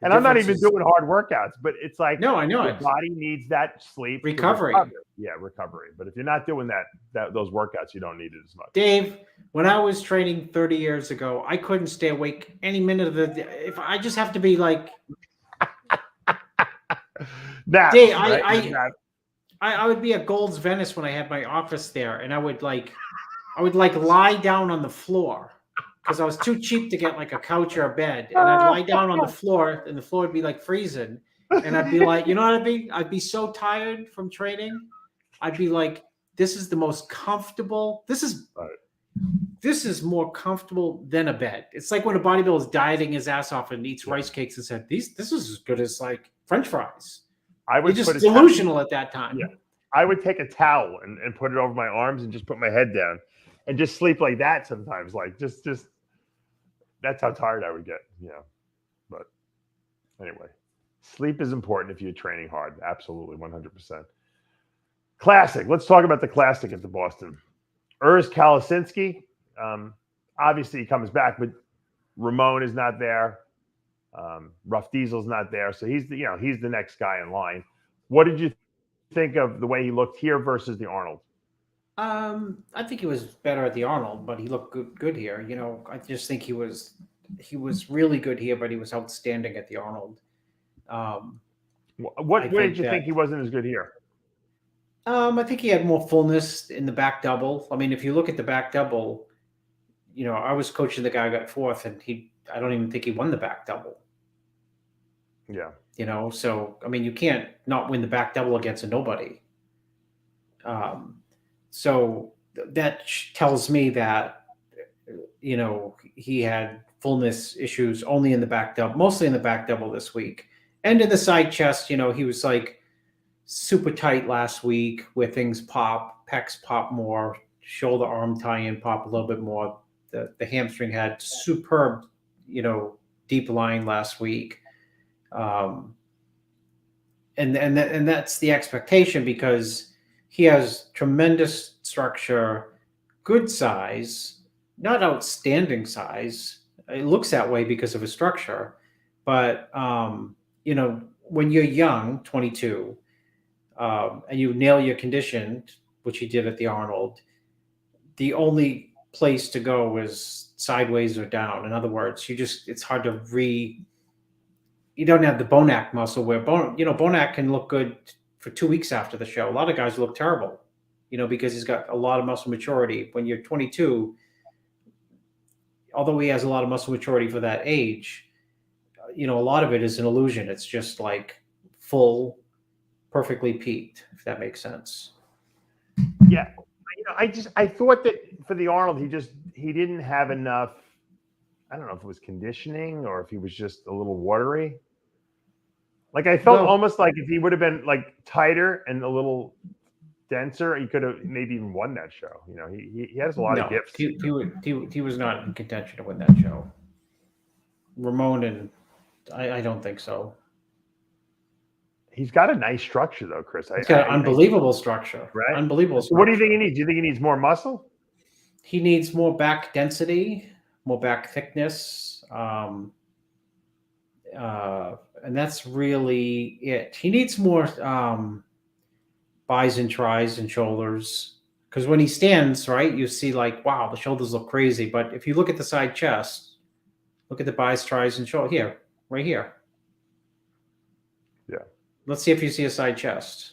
[SPEAKER 1] And I'm not even doing hard workouts, but it's like,
[SPEAKER 2] no, I know
[SPEAKER 1] your body needs that sleep.
[SPEAKER 2] Recovery.
[SPEAKER 1] Yeah, recovery. But if you're not doing those workouts, you don't need it as much.
[SPEAKER 2] Dave, when I was training 30 years ago, I couldn't stay awake any minute of the day. If I just have to be like, Dave, I would be at Gold's Venice when I had my office there, and I would lie down on the floor. Because I was too cheap to get like a couch or a bed. And I'd lie down on the floor and the floor would be like freezing. And I'd be like, what I'd be? I'd be so tired from training. I'd be like, this is the most comfortable. This is more comfortable than a bed. It's like when a bodybuilder is dieting his ass off and eats rice cakes and said, this is as good as like French fries.
[SPEAKER 1] I would
[SPEAKER 2] just delusional at that time.
[SPEAKER 1] Yeah. I would take a towel and put it over my arms and just put my head down and just sleep like that sometimes. Like just that's how tired I would get, But anyway, sleep is important if you're training hard. Absolutely, 100%. Classic. Let's talk about the classic at the Boston. Urs Kalasinski. Obviously, he comes back, but Ramon is not there. Rough Diesel's not there, so he's the next guy in line. What did you think of the way he looked here versus the Arnold?
[SPEAKER 2] I think he was better at the Arnold, but he looked good here. I just think he was really good here, but he was outstanding at the Arnold.
[SPEAKER 1] What did you think he wasn't as good here?
[SPEAKER 2] I think he had more fullness in the back double. I mean, if you look at the back double, I was coaching the guy who got 4th, and I don't even think he won the back double.
[SPEAKER 1] Yeah.
[SPEAKER 2] So I mean, you can't not win the back double against a nobody. So that tells me that, he had fullness issues only in the back double, mostly in the back double this week. And in the side chest, he was like super tight last week where things pop, pecs pop more, shoulder arm tie-in pop a little bit more. The hamstring had superb, deep line last week. And that's the expectation because he has tremendous structure, good size, not outstanding size. It looks that way because of his structure. But, when you're young, 22, and you nail your condition, which he did at the Arnold, the only place to go is sideways or down. In other words, it's hard to you don't have the Bonac muscle where Bonac can look good for 2 weeks after the show. A lot of guys look terrible, because he's got a lot of muscle maturity. When you're 22, although he has a lot of muscle maturity for that age, a lot of it is an illusion. It's just like full, perfectly peaked, if that makes sense.
[SPEAKER 1] Yeah. I thought that for the Arnold, he didn't have enough. I don't know if it was conditioning or if he was just a little watery. Like I felt almost like if he would have been like tighter and a little denser, he could have maybe even won that show. He has a lot of gifts.
[SPEAKER 2] He was not in contention to win that show. Ramon and I don't think so.
[SPEAKER 1] He's got a nice structure though, Chris.
[SPEAKER 2] He's got unbelievable structure.
[SPEAKER 1] Right?
[SPEAKER 2] Unbelievable structure.
[SPEAKER 1] What do you think he needs? Do you think he needs more muscle?
[SPEAKER 2] He needs more back density, more back thickness. And that's really it. He needs more buys and tries and shoulders, because when he stands, right, you see like, wow, the shoulders look crazy. But if you look at the side chest, look at the buys, tries, and shoulder here, right here.
[SPEAKER 1] Yeah.
[SPEAKER 2] Let's see if you see a side chest.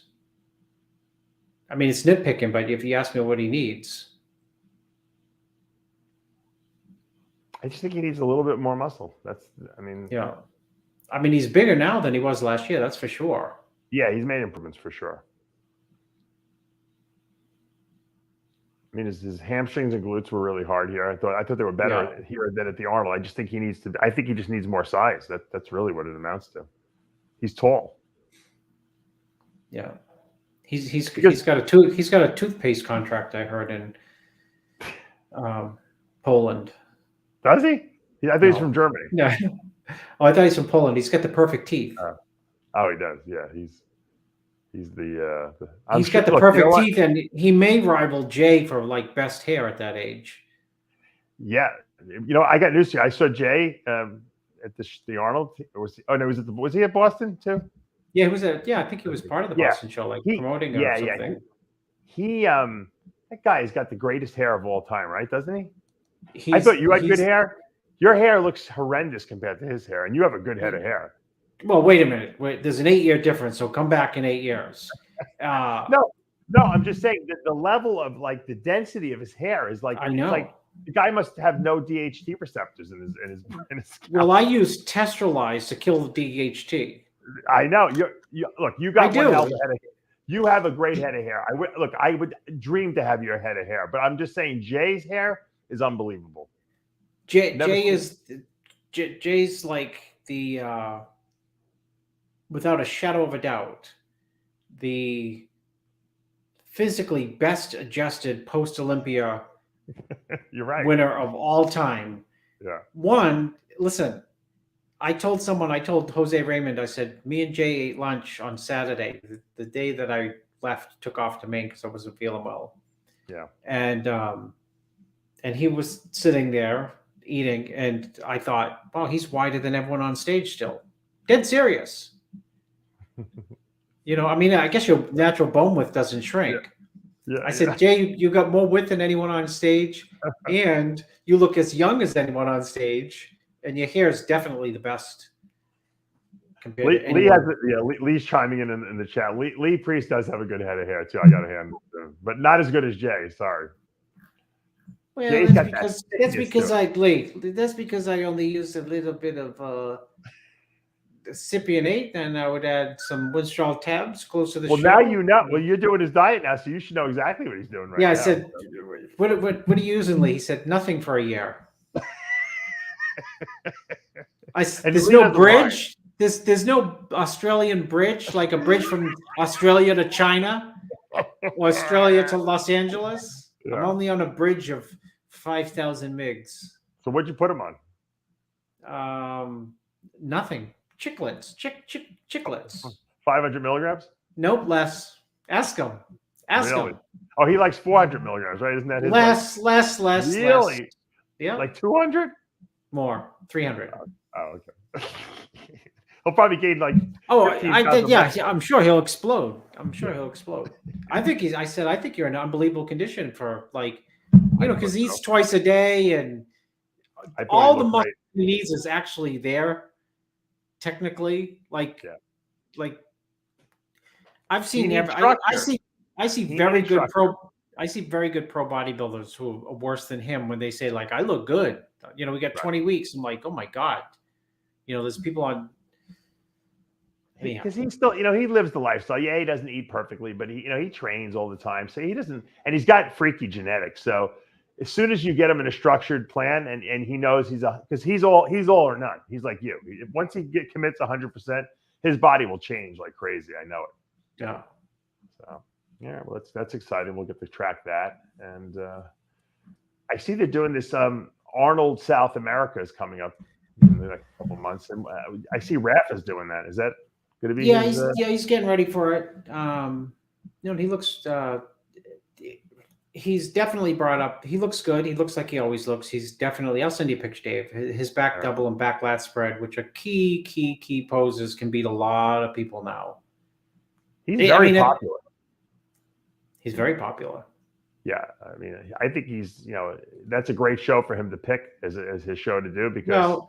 [SPEAKER 2] I mean, it's nitpicking, but if you ask me what he needs,
[SPEAKER 1] I just think he needs a little bit more muscle.
[SPEAKER 2] yeah. I mean, he's bigger now than he was last year. That's for sure.
[SPEAKER 1] Yeah, he's made improvements for sure. I mean, his hamstrings and glutes were really hard here. I thought they were better here than at the Arnold. I just think he needs to. I think he just needs more size. That's really what it amounts to. He's tall.
[SPEAKER 2] Yeah, he's got a toothpaste contract, I heard, in Poland.
[SPEAKER 1] Does he? I think he's from Germany.
[SPEAKER 2] Yeah. Oh, I thought he's from Poland. He's got the perfect teeth.
[SPEAKER 1] Oh, he does. Yeah, he's the.
[SPEAKER 2] He's got the perfect teeth, and he may rival Jay for like best hair at that age.
[SPEAKER 1] Yeah, I got news to you. I saw Jay at the Arnold. Was he at Boston too?
[SPEAKER 2] Yeah, he was I think he was part of the Boston show, like promoting or something.
[SPEAKER 1] Yeah. That guy has got the greatest hair of all time, right? Doesn't he? I thought you had good hair. Your hair looks horrendous compared to his hair, and you have a good head of hair.
[SPEAKER 2] Well, wait a minute. There's an 8-year difference, so come back in 8 years.
[SPEAKER 1] No, I'm just saying that the level of like the density of his hair is like,
[SPEAKER 2] I know.
[SPEAKER 1] It's like the guy must have no DHT receptors in his scalp.
[SPEAKER 2] Well, I use Testralize to kill the DHT.
[SPEAKER 1] I know. You got one hell of a head of hair. You have a great head of hair. I would dream to have your head of hair, but I'm just saying Jay's hair is unbelievable.
[SPEAKER 2] Jay's like the without a shadow of a doubt, the physically best adjusted post Olympia
[SPEAKER 1] You're right.
[SPEAKER 2] winner of all time.
[SPEAKER 1] Yeah.
[SPEAKER 2] Listen, I told Jose Raymond, I said, me and Jay ate lunch on Saturday, the day that I took off to Maine because I wasn't feeling well.
[SPEAKER 1] Yeah.
[SPEAKER 2] And he was sitting there eating, and I thought, wow, he's wider than everyone on stage still. Dead serious. I mean, I guess your natural bone width doesn't shrink.
[SPEAKER 1] Yeah.
[SPEAKER 2] I said, Jay, you got more width than anyone on stage, and you look as young as anyone on stage, and your hair is definitely the best.
[SPEAKER 1] Lee's chiming in the chat. Lee Priest does have a good head of hair too. I got a hand, but not as good as Jay. Sorry.
[SPEAKER 2] Well, that's because I only used a little bit of Cyprianate, and I would add some Winstrol tabs close to the show.
[SPEAKER 1] Now you know. Well, you're doing his diet now, so you should know exactly what he's doing right now.
[SPEAKER 2] Yeah, I said, what are you using, Lee? He said, nothing for a year. There's no bridge. There's no Australian bridge, like a bridge from Australia to China or Australia to Los Angeles. Yeah. I'm only on a bridge of 5,000 MIGs.
[SPEAKER 1] So what'd you put him
[SPEAKER 2] on? Nothing. Chiclets. Chiclets.
[SPEAKER 1] 500 milligrams?
[SPEAKER 2] Nope, less. Ask him. Him.
[SPEAKER 1] Oh, he likes 400 milligrams, right? Isn't that his?
[SPEAKER 2] Less.
[SPEAKER 1] Really?
[SPEAKER 2] Less. Yeah.
[SPEAKER 1] Like 200?
[SPEAKER 2] More. 300.
[SPEAKER 1] Oh, okay. He'll probably gain like.
[SPEAKER 2] I'm sure he'll explode. I think you're in unbelievable condition for because he eats twice a day, and all the muscle he needs is actually there. Technically, I've seen I see very good pro bodybuilders who are worse than him when they say I look good. We got 20 weeks. I'm like, oh my God. There's people on.
[SPEAKER 1] Because he's still, he lives the lifestyle. Yeah, he doesn't eat perfectly, but he trains all the time. So he doesn't, and he's got freaky genetics. So as soon as you get him in a structured plan, and he knows because he's all or none. He's like you. Once he commits 100%, his body will change like crazy. I know it.
[SPEAKER 2] Yeah.
[SPEAKER 1] So yeah, well, that's exciting. We'll get to track that, and I see they're doing this. Arnold South America is coming up in the next couple of months, and I see Rafa's doing that. Is that going to be?
[SPEAKER 2] He's getting ready for it. He looks. he's definitely brought up. He looks good. He looks like he always looks. He's definitely. I'll send you a picture, Dave. His back double and back lat spread, which are key poses, can beat a lot of people now.
[SPEAKER 1] He's very popular.
[SPEAKER 2] He's very popular.
[SPEAKER 1] Yeah, I mean, I think he's, that's a great show for him to pick as his show to do because,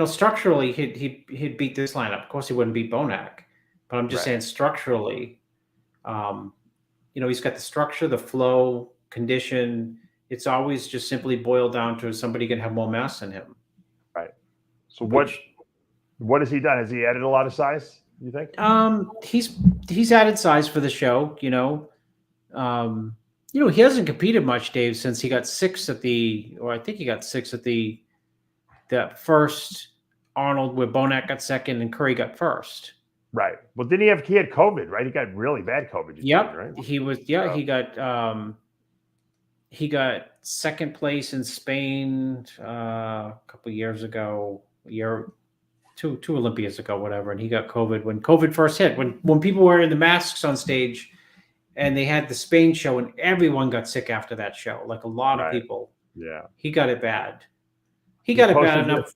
[SPEAKER 2] structurally he'd beat this lineup. Of course, he wouldn't beat Bonac, but I'm just saying structurally, he's got the structure, the flow, condition. It's always just simply boiled down to somebody can have more mass than him.
[SPEAKER 1] Right. So what has he done? Has he added a lot of size, you think?
[SPEAKER 2] He's added size for the show, he hasn't competed much, Dave, since he got sixth at the that first Arnold where Bonac got second and Curry got first.
[SPEAKER 1] Right. Well, he had COVID, right? He got really bad COVID.
[SPEAKER 2] Right? He got second place in Spain a couple of years ago, two Olympias ago, whatever. And he got COVID when COVID first hit, when people were wearing the masks on stage and they had the Spain show and everyone got sick after that show. Like a lot of people. Yeah. He got it bad. He got it bad enough.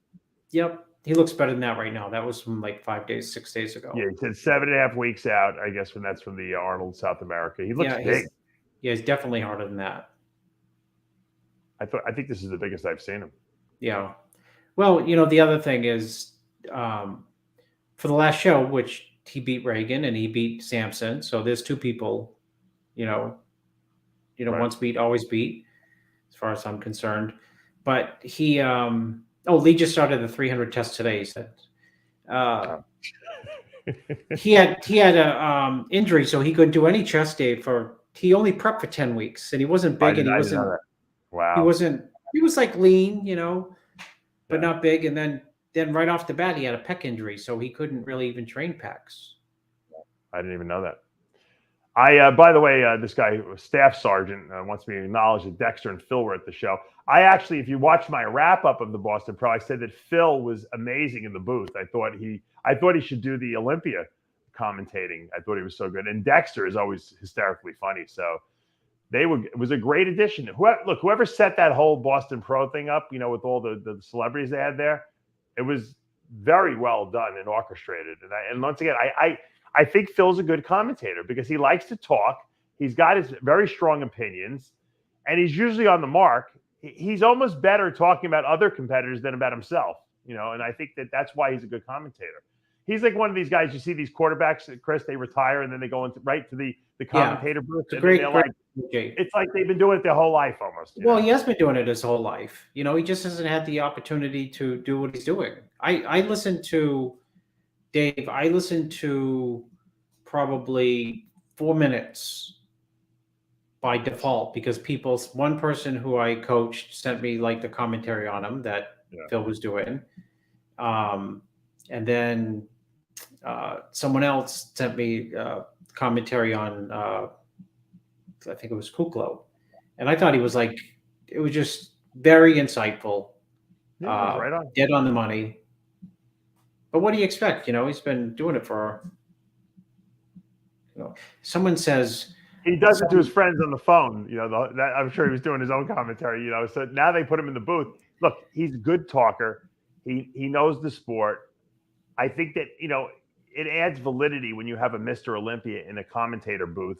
[SPEAKER 2] Yep. He looks better than that right now. That was from like 6 days ago.
[SPEAKER 1] Yeah, he said 7.5 weeks out, I guess, when that's from the Arnold South America. He looks big.
[SPEAKER 2] He's definitely harder than that.
[SPEAKER 1] I think this is the biggest I've seen him.
[SPEAKER 2] Yeah. Well, the other thing is for the last show, which he beat Reagan and he beat Sampson. So there's two people, once beat, always beat, as far as I'm concerned. But he Lee just started the 300 test today, he said. He had a injury, so he couldn't do any chest day he only prepped for 10 weeks, and he wasn't big, and he wasn't.
[SPEAKER 1] Wow.
[SPEAKER 2] He was like lean, but not big. And then right off the bat, he had a pec injury, so he couldn't really even train pecs.
[SPEAKER 1] I didn't even know that. By the way, this guy, Staff Sergeant, wants me to acknowledge that Dexter and Phil were at the show. I actually, if you watch my wrap up of the Boston Pro, I said that Phil was amazing in the booth. I thought he should do the Olympia commentating. I thought he was so good. And Dexter is always hysterically funny. So it was a great addition. Whoever set that whole Boston Pro thing up, with all the celebrities they had there, it was very well done and orchestrated. And once again, I think Phil's a good commentator because he likes to talk. He's got his very strong opinions, and he's usually on the mark. He's almost better talking about other competitors than about himself, and I think that's why he's a good commentator. He's like one of these guys, you see these quarterbacks, Chris, they retire and then they go right to the commentator booth. It's like they've been doing it their whole life almost.
[SPEAKER 2] He has been doing it his whole life. He just hasn't had the opportunity to do what he's doing. I listened to Dave, probably 4 minutes by default because one person who I coached sent me like the commentary on him that Phil was doing. And then someone else sent me commentary on, I think it was Kuklo. And I thought he was it was just very insightful,
[SPEAKER 1] right on.
[SPEAKER 2] Dead on the money. But what do you expect? He's been doing it for, someone says.
[SPEAKER 1] He does it to his friends on the phone. I'm sure he was doing his own commentary, so now they put him in the booth. Look, he's a good talker. He knows the sport. I think that, it adds validity when you have a Mr. Olympia in a commentator booth,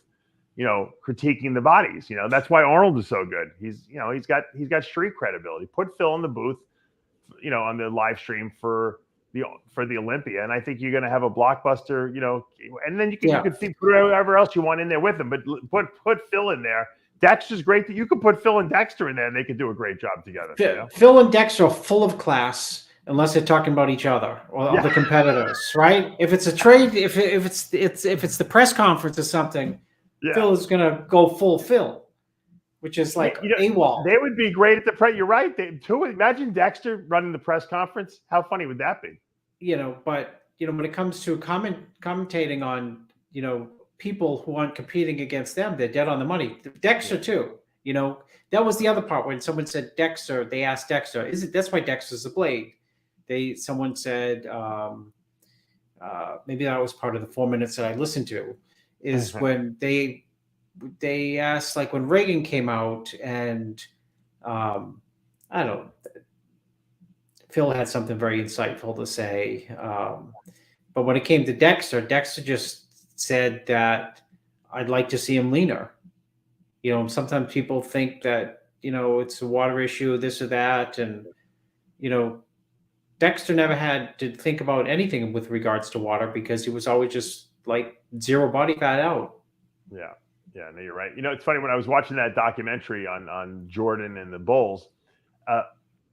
[SPEAKER 1] critiquing the bodies. That's why Arnold is so good. He's got street credibility. Put Phil in the booth, on the live stream for the Olympia, and I think you're going to have a blockbuster, and then you can see whoever else you want in there with them, but put Phil in there. Dexter's great. That you could put Phil and Dexter in there, and they could do a great job together.
[SPEAKER 2] Phil and Dexter are full of class, unless they're talking about each other or other competitors, right? If it's a trade, if it's the press conference or something, Phil is going to go full Phil, which is like AWOL.
[SPEAKER 1] They would be great at the press. You're right. Imagine Dexter running the press conference. How funny would that be?
[SPEAKER 2] But when it comes to commentating on, people who aren't competing against them, they're dead on the money. Dexter too. That was the other part when someone said Dexter. They asked Dexter, that's why Dexter's the blade? Someone said, maybe that was part of the 4 minutes that I listened to, is when they asked, like, when Reagan came out, and I don't know, Phil had something very insightful to say. But when it came to Dexter, Dexter just said that I'd like to see him leaner. You know, sometimes people think that, you know, it's a water issue, this or that. And, you know, Dexter never had to think about anything with regards to water because he was always just like zero body fat out.
[SPEAKER 1] Yeah. Yeah, no, you're right. You know, it's funny when I was watching that documentary on Jordan and the Bulls.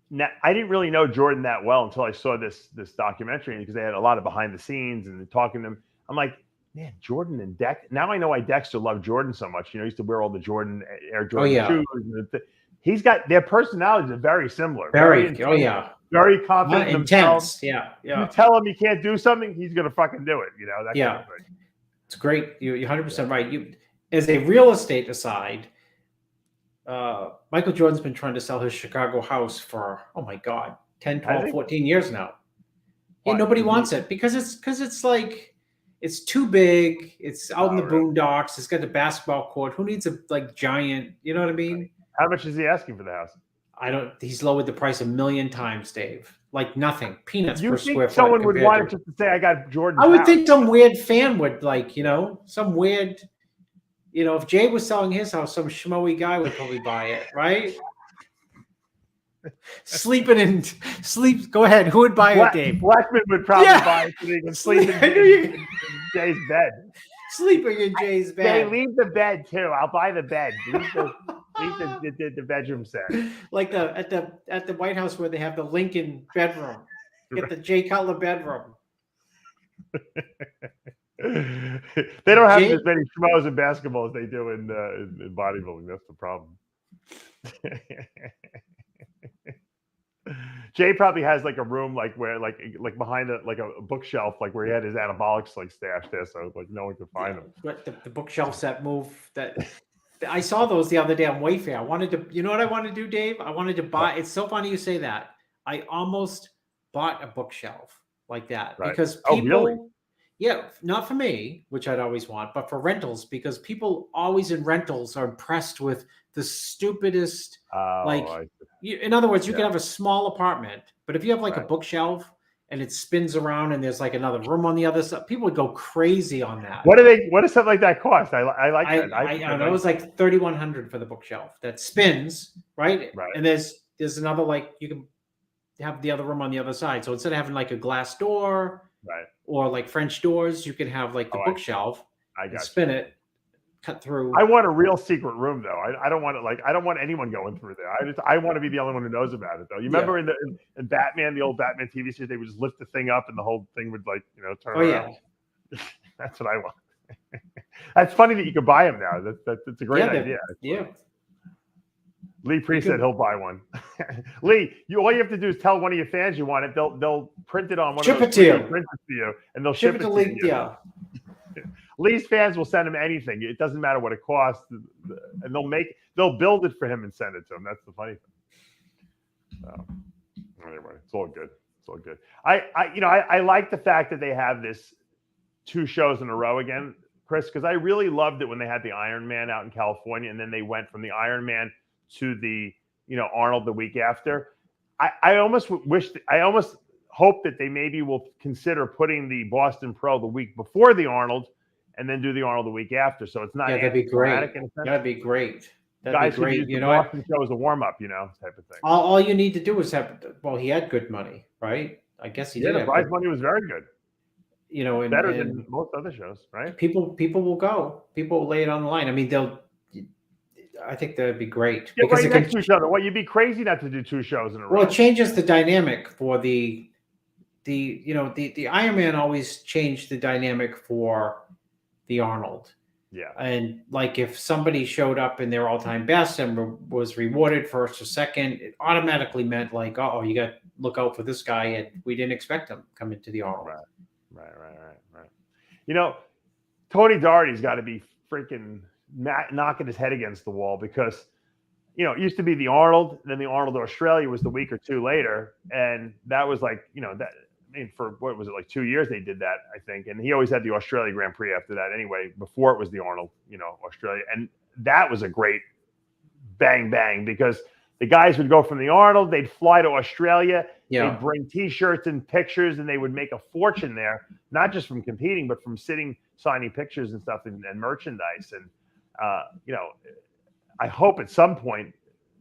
[SPEAKER 1] Now, I didn't really know Jordan that well until I saw this documentary because they had a lot of behind the scenes and talking to him. I'm like, man, Jordan and Dex. Now I know why Dexter loved Jordan so much. You know, he used to wear all the Jordan Air Jordan shoes. And he's got their personalities are very similar.
[SPEAKER 2] Very
[SPEAKER 1] confident in
[SPEAKER 2] intense.
[SPEAKER 1] themselves.
[SPEAKER 2] Yeah.
[SPEAKER 1] You tell him he can't do something, he's gonna fucking do it. You know, that kind of thing.
[SPEAKER 2] It's great. You're 100% right. You, as a real estate aside, Michael Jordan's been trying to sell his Chicago house for, oh my God, 10, 12, 14 years now. And nobody wants it because it's like, it's too big. It's out in the boondocks. It's got the basketball court. Who needs a like giant, you know what I mean?
[SPEAKER 1] How much is he asking for the house?
[SPEAKER 2] He's lowered the price 1 million times, Dave. Like nothing. Peanuts per square foot.
[SPEAKER 1] You think someone would want it just to say, I got Jordan?
[SPEAKER 2] I would think some weird fan would like, you know, some weird, you know, if Jay was selling his house, some schmoey guy would probably buy it, right? Go ahead. Who would buy it, Dave?
[SPEAKER 1] Blackman would probably buy it so he can sleep in Jay's bed.
[SPEAKER 2] Sleeping in Jay's bed.
[SPEAKER 1] Jay, leave the bed too. I'll buy the bed. Leave the bedroom set.
[SPEAKER 2] Like at the White House where they have the Lincoln bedroom. Get the Jay Cutler bedroom.
[SPEAKER 1] They don't have as many schmoes in basketball as they do in bodybuilding. That's the problem. Jay probably has like a room like where like behind a bookshelf like where he had his anabolics like stashed there, so like no one could find them.
[SPEAKER 2] But the bookshelves that move that I saw those the other day on Wayfair. I wanted to, you know what I wanted to do, Dave? I wanted to buy. It's so funny you say that. I almost bought a bookshelf like that because people. Yeah, not for me, which I'd always want, but for rentals, because people always in rentals are impressed with the stupidest, in other words, you can have a small apartment, but if you have like a bookshelf and it spins around and there's like another room on the other side, people would go crazy on that.
[SPEAKER 1] What does something like that cost? I like that.
[SPEAKER 2] I don't know. It was like $3,100 for the bookshelf that spins, right? And there's another, like, you can have the other room on the other side. So instead of having like a glass door, or like French doors, you can have like the bookshelf. I got spin it, cut through.
[SPEAKER 1] I want a real secret room though. I don't want it I don't want anyone going through there. I want to be the only one who knows about it though. You remember in Batman, the old Batman TV series, they would just lift the thing up and the whole thing would like turn around. Yeah. That's what I want. That's funny that you could buy them now. That's a great idea.
[SPEAKER 2] Yeah.
[SPEAKER 1] Lee Priest said he'll buy one. Lee, all you have to do is tell one of your fans you want it. They'll print it on one of those printers for you, and they'll ship it to you. Yeah. Lee's fans will send him anything. It doesn't matter what it costs, and they'll build it for him and send it to him. That's the funny thing. So anyway, it's all good. It's all good. I like the fact that they have this 2 shows in a row again, Chris, because I really loved it when they had the Iron Man out in California, and then they went from the Iron Man to the Arnold the week after. I almost hope that they maybe will consider putting the Boston Pro the week before the Arnold and then do the Arnold the week after, so it's not
[SPEAKER 2] that'd be great. That'd be great.
[SPEAKER 1] Guys, great. The Boston show as a warm-up, type of thing.
[SPEAKER 2] All you need to do is have, he had good money, right? I guess he did.
[SPEAKER 1] The prize money was very good. Better
[SPEAKER 2] and
[SPEAKER 1] than most other shows, right?
[SPEAKER 2] People will go. People will lay it on the line. I mean, I think that'd be great.
[SPEAKER 1] Yeah, because right, 2 shows. Well, you'd be crazy not to do 2 shows in a row.
[SPEAKER 2] Well, it changes the dynamic for the Iron Man always changed the dynamic for the Arnold.
[SPEAKER 1] Yeah.
[SPEAKER 2] And like if somebody showed up in their all-time best and was rewarded first or second, it automatically meant like, oh, you got to look out for this guy, and we didn't expect him come into the Arnold.
[SPEAKER 1] Right. Tony Doherty's got to be freaking knocking his head against the wall because, it used to be the Arnold, then the Arnold Australia was the week or 2 later, and that was like, mean, for what was it, like 2 years they did that, I think. And he always had the Australia Grand Prix after that anyway, before it was the Arnold, Australia. And that was a great bang because the guys would go from the Arnold, they'd fly to Australia, they'd bring T-shirts and pictures, and they would make a fortune there, not just from competing, but from sitting, signing pictures and stuff and merchandise. And, I hope at some point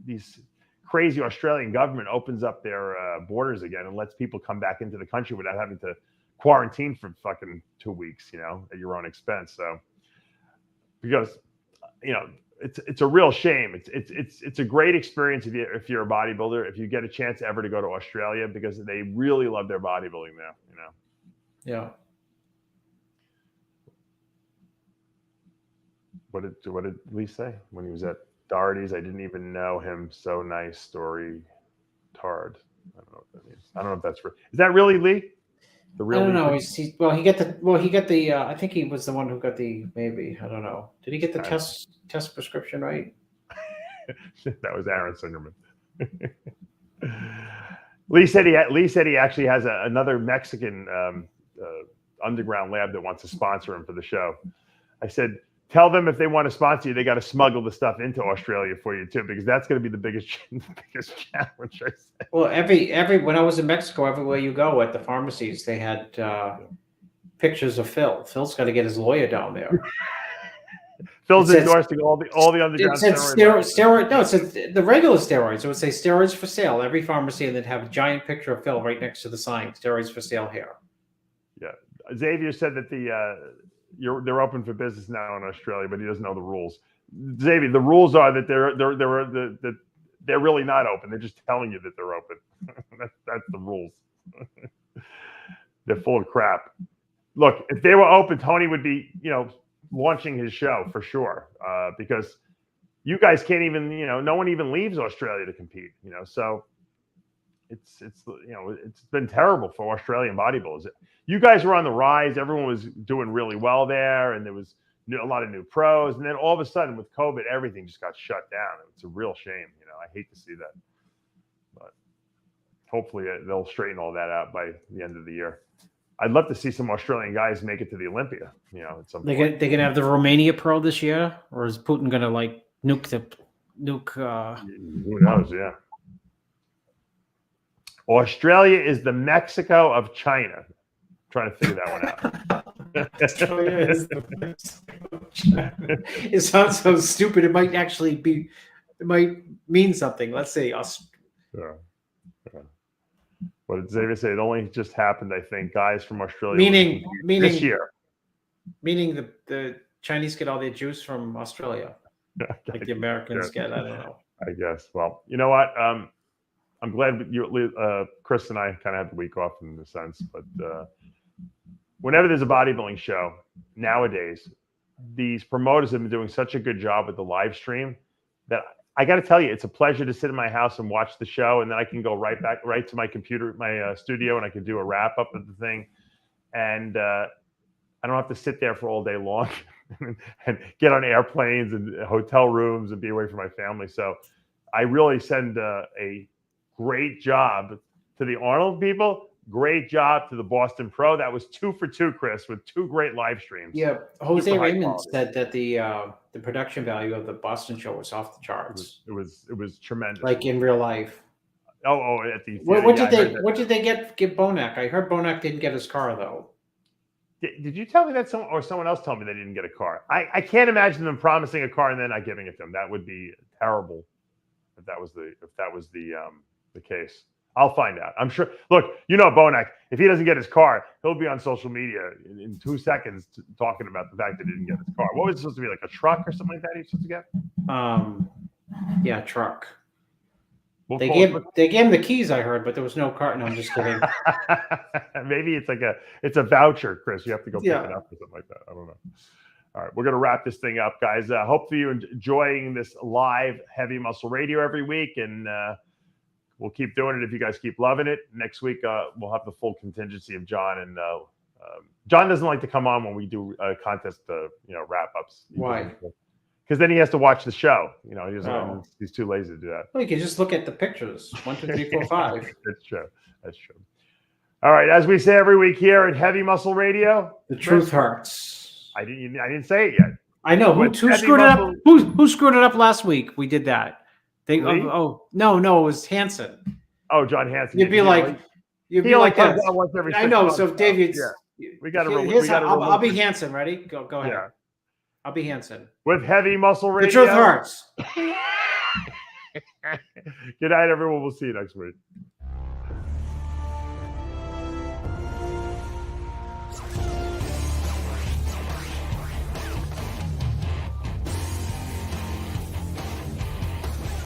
[SPEAKER 1] these crazy Australian government opens up their borders again and lets people come back into the country without having to quarantine for fucking 2 weeks, at your own expense. So, because, it's a real shame. It's a great experience if you're a bodybuilder, if you get a chance ever to go to Australia, because they really love their bodybuilding there,
[SPEAKER 2] Yeah.
[SPEAKER 1] What did Lee say when he was at Doherty's? I didn't even know him. So nice story, Tard. I don't know what that means. I don't know if that's real. Is that really Lee? The real?
[SPEAKER 2] I don't know. He got the. I think he was the one who got the. Maybe I don't know. Did he get the test prescription right?
[SPEAKER 1] That was Aaron Singerman. Lee said he actually has another Mexican underground lab that wants to sponsor him for the show. I said, tell them if they want to sponsor you, they got to smuggle the stuff into Australia for you too, because that's going to be the biggest challenge. I said.
[SPEAKER 2] Well, every when I was in Mexico, everywhere you go at the pharmacies, they had pictures of Phil. Phil's got to get his lawyer down there.
[SPEAKER 1] Phil's endorsing all the underground
[SPEAKER 2] steroid. No, it said the regular steroids. It would say steroids for sale. Every pharmacy, and then have a giant picture of Phil right next to the sign. Steroids for sale here.
[SPEAKER 1] Yeah, Xavier said that they're open for business now in Australia, but he doesn't know the rules. Xavier, the rules are that they're really not open. They're just telling you that they're open. that's the rules. They're full of crap. Look, if they were open, Tony would be, launching his show for sure, because you guys can't even, no one even leaves Australia to compete, so it's been terrible for Australian bodybuilders. You guys were on the rise. Everyone was doing really well there, and there was a lot of new pros. And then all of a sudden with COVID, everything just got shut down. It's a real shame. I hate to see that, but hopefully they'll straighten all that out by the end of the year. I'd love to see some Australian guys make it to the Olympia. At some point.
[SPEAKER 2] They gonna have the Romania Pro this year, or is Putin gonna nuke?
[SPEAKER 1] Who knows? Yeah. Australia is the Mexico of China. I'm trying to figure that one out.
[SPEAKER 2] Australia is the Mexico of China. It sounds so stupid. It might actually be. It might mean something. Let's see.
[SPEAKER 1] Yeah. What did Xavier say? It only just happened, I think. Guys from Australia.
[SPEAKER 2] Meaning
[SPEAKER 1] this year.
[SPEAKER 2] Meaning the Chinese get all their juice from Australia, like the Americans get. I don't know.
[SPEAKER 1] I guess. Well, you know what? I'm glad Chris and I kind of had the week off in a sense, but whenever there's a bodybuilding show nowadays, these promoters have been doing such a good job with the live stream that I got to tell you, it's a pleasure to sit in my house and watch the show, and then I can go right to my computer, my studio, and I can do a wrap up of the thing, and I don't have to sit there for all day long and get on airplanes and hotel rooms and be away from my family. So I really send a great job to the Arnold people. Great job to the Boston Pro. That was 2 for 2, Chris, with 2 great live streams.
[SPEAKER 2] Yeah, Jose Raymond said that the production value of the Boston show was off the charts.
[SPEAKER 1] It was tremendous.
[SPEAKER 2] Like in real life.
[SPEAKER 1] Oh, at the
[SPEAKER 2] what did they get Bonac? I heard Bonac didn't get his car though.
[SPEAKER 1] Did you tell me that someone else told me they didn't get a car? I can't imagine them promising a car and then not giving it to them. That would be terrible if that was the case. I'll find out. I'm sure. Look, Bonac, if he doesn't get his car, he'll be on social media in 2 seconds talking about the fact that he didn't get his car. What was it supposed to be, like a truck or something like that he was supposed to get?
[SPEAKER 2] Yeah, truck. They gave him the keys, I heard, but there was no car. No, I'm just kidding.
[SPEAKER 1] Maybe it's a voucher, Chris. You have to go pick it up or something like that. I don't know. All right, we're going to wrap this thing up, guys. Hopefully you're enjoying this live Heavy Muscle Radio every week, and we'll keep doing it if you guys keep loving it. Next week, we'll have the full contingency of John. And John doesn't like to come on when we do contest, wrap-ups.
[SPEAKER 2] Why?
[SPEAKER 1] Because then he has to watch the show. He's too lazy to do that.
[SPEAKER 2] Well, you can just look at the pictures. 1, 2, 3, 4, 5.
[SPEAKER 1] That's true. All All right, as we say every week here at Heavy Muscle Radio,
[SPEAKER 2] The truth hurts.
[SPEAKER 1] I didn't say it yet.
[SPEAKER 2] I know who
[SPEAKER 1] With
[SPEAKER 2] screwed it up. Who screwed it up last week? We did that.
[SPEAKER 1] Lee?
[SPEAKER 2] No, it was Hanson.
[SPEAKER 1] Oh, John Hanson.
[SPEAKER 2] You'd be like
[SPEAKER 1] comes
[SPEAKER 2] this.
[SPEAKER 1] on once every 6
[SPEAKER 2] I know.
[SPEAKER 1] months,
[SPEAKER 2] So David,
[SPEAKER 1] we got to.
[SPEAKER 2] I'll be Hanson. Ready? Go ahead.
[SPEAKER 1] Yeah.
[SPEAKER 2] I'll be Hanson.
[SPEAKER 1] With Heavy Muscle Radio.
[SPEAKER 2] The truth hurts.
[SPEAKER 1] Good night, everyone. We'll see you next week.